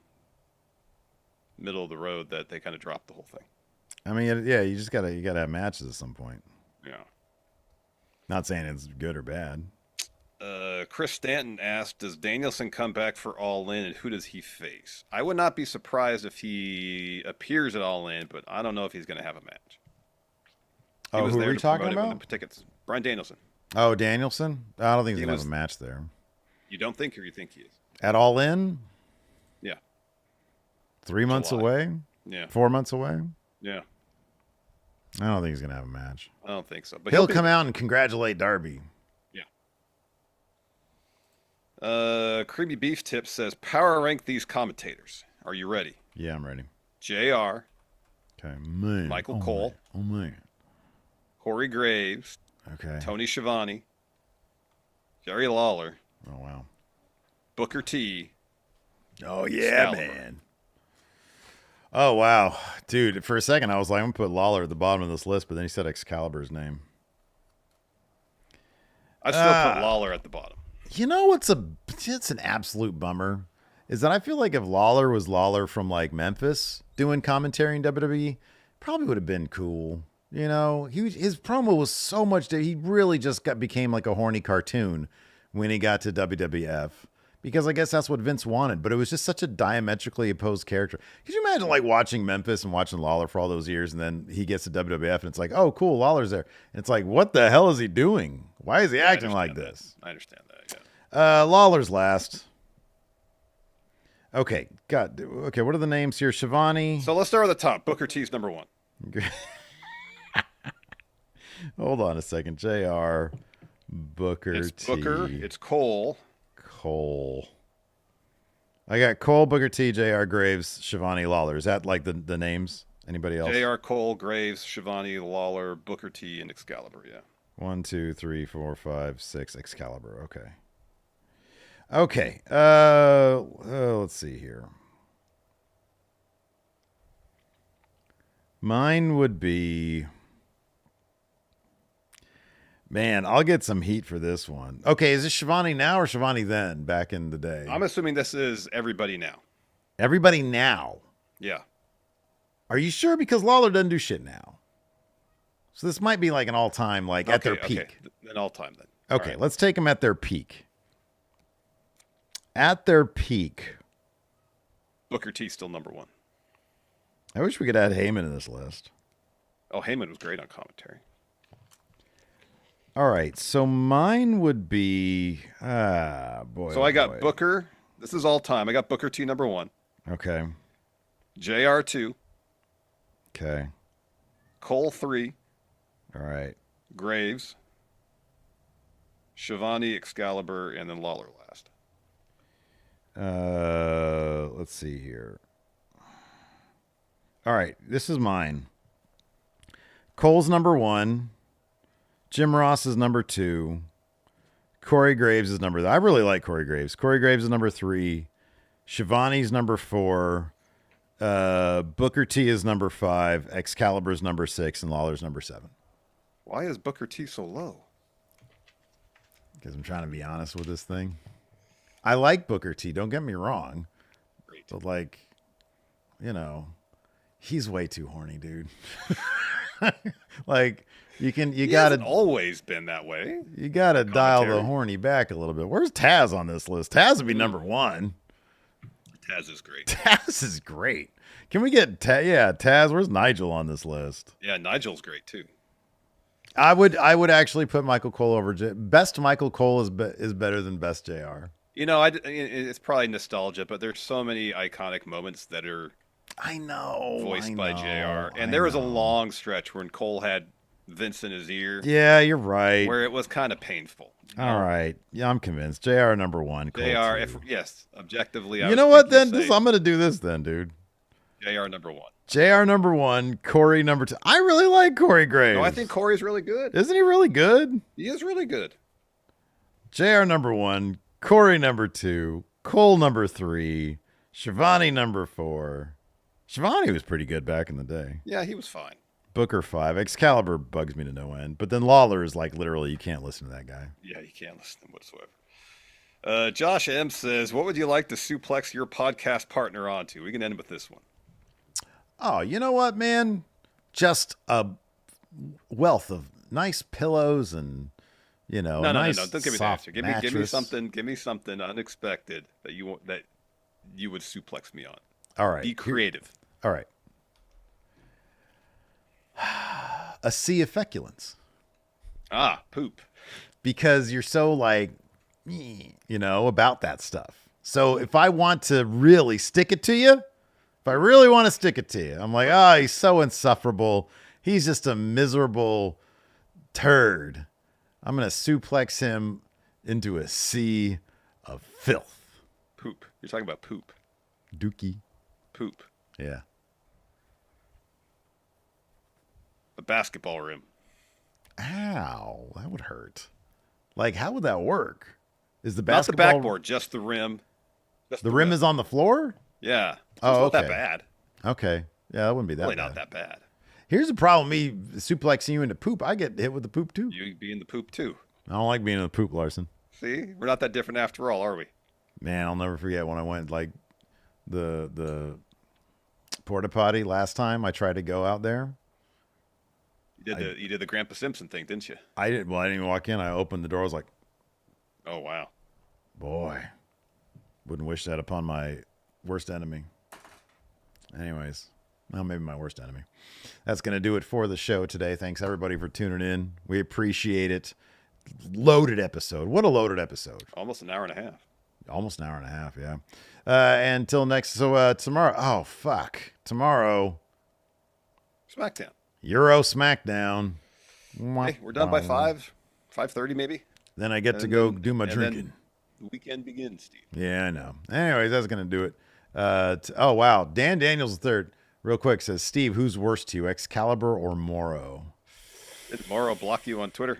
middle of the road that they kind of dropped the whole thing. I mean, yeah, you gotta have matches at some point. Yeah. Not saying it's good or bad. Chris Stanton asked, does Danielson come back for All In, and who does he face? I would not be surprised if he appears at All In, but I don't know if he's going to have a match. He Oh, was who there are we to talking promote it about? with the tickets. Brian Danielson. Oh, Danielson? I don't think he's He gonna was- have a match there. You don't think, or you think he is? At All In? Yeah. 3 months July. away? Yeah. 4 months away? Yeah. I don't think he's gonna have a match. I don't think so. But He'll come out and congratulate Darby. Creamy Beef Tip says, power rank these commentators. Are you ready? Yeah, I'm ready. JR, Okay, man. Michael Cole. Man. Oh man. Corey Graves, Okay. Tony Schiavone, Jerry Lawler, Oh wow. Booker T, Oh, yeah, Excalibur. man. Oh, wow. Dude, for a second, I was like, I'm going to put Lawler at the bottom of this list, but then he said Excalibur's name. I still put Lawler at the bottom. You know it's an absolute bummer is that I feel like if Lawler was Lawler from like Memphis doing commentary in WWE, probably would have been cool. You know, his promo was so much that he really just became like a horny cartoon when he got to WWF. Because I guess that's what Vince wanted, but it was just such a diametrically opposed character. Could you imagine like watching Memphis and watching Lawler for all those years, and then he gets to WWF, and it's like, oh, cool, Lawler's there, and it's like, what the hell is he doing? Why is he acting like this? I understand that. Yeah. Lawler's last. Okay, okay, what are the names here? Shivani. So let's start at the top. Booker T's number 1. Hold on a second. JR, Booker It's T. Booker. It's Cole. Cole. I got Cole, Booker T, JR, Graves, Shivani, Lawler. Is that like the names? Anybody else? JR, Cole, Graves, Shivani, Lawler, Booker T, and Excalibur. Yeah. 1, 2, 3, 4, 5, 6. Excalibur. Okay. Let's see here. Mine would be... Man, I'll get some heat for this one. Okay, is this Shivani now or Shivani then, back in the day? I'm assuming this is everybody now. Everybody now. Yeah. Are you sure? Because Lawler doesn't do shit now. So this might be like an all-time, like at their peak. Okay. An all-time then. Okay, right. Let's take them at their peak. At their peak. Booker T still number 1. I wish we could add Heyman in this list. Oh, Heyman was great on commentary. All right, so mine would be boy. So I got Booker. This is all time. I got Booker T number 1. Okay. JR 2. Okay. Cole 3. All right. Graves. Shivani, Excalibur, and then Lawler last. Let's see here. All right, this is mine. Cole's number 1. Jim Ross is number 2. Corey Graves is number... I really like Corey Graves. Corey Graves is number 3. Shivani's number 4. Booker T is number 5. Excalibur's number 6. And Lawler's number 7. Why is Booker T so low? Because I'm trying to be honest with this thing. I like Booker T. Don't get me wrong. Great. But like, you know, he's way too horny, dude. Like... You gotta hasn't always been that way. You gotta dial the horny back a little bit. Where's Taz on this list? Taz would be number 1. Taz is great. Taz is great. Can we get Taz? Yeah, Taz. Where's Nigel on this list? Yeah, Nigel's great too. I would actually put Michael Cole over best. Michael Cole is better than best JR. You know, it's probably nostalgia, but there's so many iconic moments that are voiced by JR, and there was a long stretch when Cole had Vince in his ear. Yeah, you're right. Where it was kind of painful. All right. Yeah, I'm convinced. JR number 1. Cole JR, yes, objectively. You know what? Then I'm gonna do this then, dude. JR number 1. JR number 1. Corey number 2. I really like Corey Graves. No, I think Corey's really good. Isn't he really good? He is really good. JR number 1. Corey number 2. Cole number 3. Shivani number 4. Shivani was pretty good back in the day. Yeah, he was fine. Booker 5. Excalibur bugs me to no end. But then Lawler is like literally you can't listen to that guy. Yeah, you can't listen to him whatsoever. Josh M says, what would you like to suplex your podcast partner onto? We can end with this one. Oh, you know what, man? Just a wealth of nice pillows and, you know, no. nice Don't give me the answer. Give me something. Give me something unexpected that you would suplex me on. All right. Be creative. All right. A sea of feculence. Poop. Because you're so like, you know, about that stuff. So if I want to really stick it to you, if I really want to stick it to you, I'm like, he's so insufferable. He's just a miserable turd. I'm going to suplex him into a sea of filth. Poop. You're talking about poop. Dookie. Poop. Yeah. The basketball rim. Ow, that would hurt. Like, how would that work? Is the Not basketball... the backboard, just the rim. Just The rim is on the floor? Yeah. So Oh, it's not okay. that bad. Okay. Yeah, that wouldn't be that Really bad. not that bad. Here's the problem. Me suplexing you into poop. I get hit with the poop, too. You be in the poop too. I don't like being in the poop, Larson. See, we're not that different after all, are we? Man, I'll never forget when I went, like, the porta potty last time I tried to go out there. You did the Grandpa Simpson thing, didn't you? I didn't even walk in. I opened the door. I was like, Oh wow. boy, wouldn't wish that upon my worst enemy. Anyways, well, maybe my worst enemy. That's going to do it for the show today. Thanks, everybody, for tuning in. We appreciate it. Loaded episode. What a loaded episode. Almost an hour and a half. Almost an hour and a half, yeah. Until next, so tomorrow, oh, fuck. Tomorrow, SmackDown. Euro SmackDown. Hey, we're done by 5:30 maybe. Then I get to go do my drinking. Then the weekend begins, Steve. Yeah, I know. Anyways, that's going to do it. Oh, wow. Dan Daniels III, real quick, says, Steve, who's worse to you, Excalibur or Morrow? Did Morrow block you on Twitter?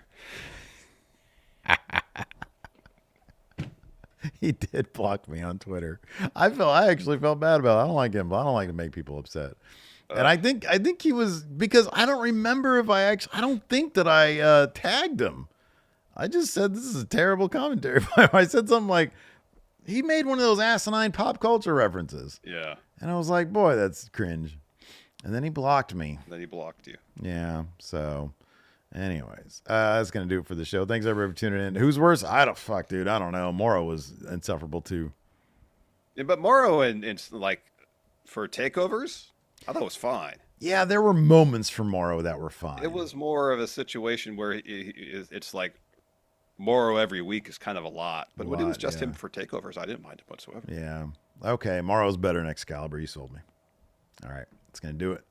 He did block me on Twitter. I actually felt bad about it. I don't like him, but I don't like to make people upset. And I think he was, because I don't remember if I don't think that I tagged him. I just said this is a terrible commentary. I said something like, he made one of those asinine pop culture references. Yeah. And I was like, boy, that's cringe. And then he blocked me. Then he blocked you. Yeah. So, anyways, that's going to do it for the show. Thanks, everybody, for tuning in. Who's worse? Fuck, dude. I don't know. Morrow was insufferable, too. Yeah, but Morrow and like for takeovers, I thought it was fine. Yeah, there were moments for Morrow that were fine. It was more of a situation where it's like Morrow every week is kind of a lot. But when it was just him for takeovers, I didn't mind it whatsoever. Yeah. Okay, Morrow's better than Excalibur. You sold me. All right, that's going to do it.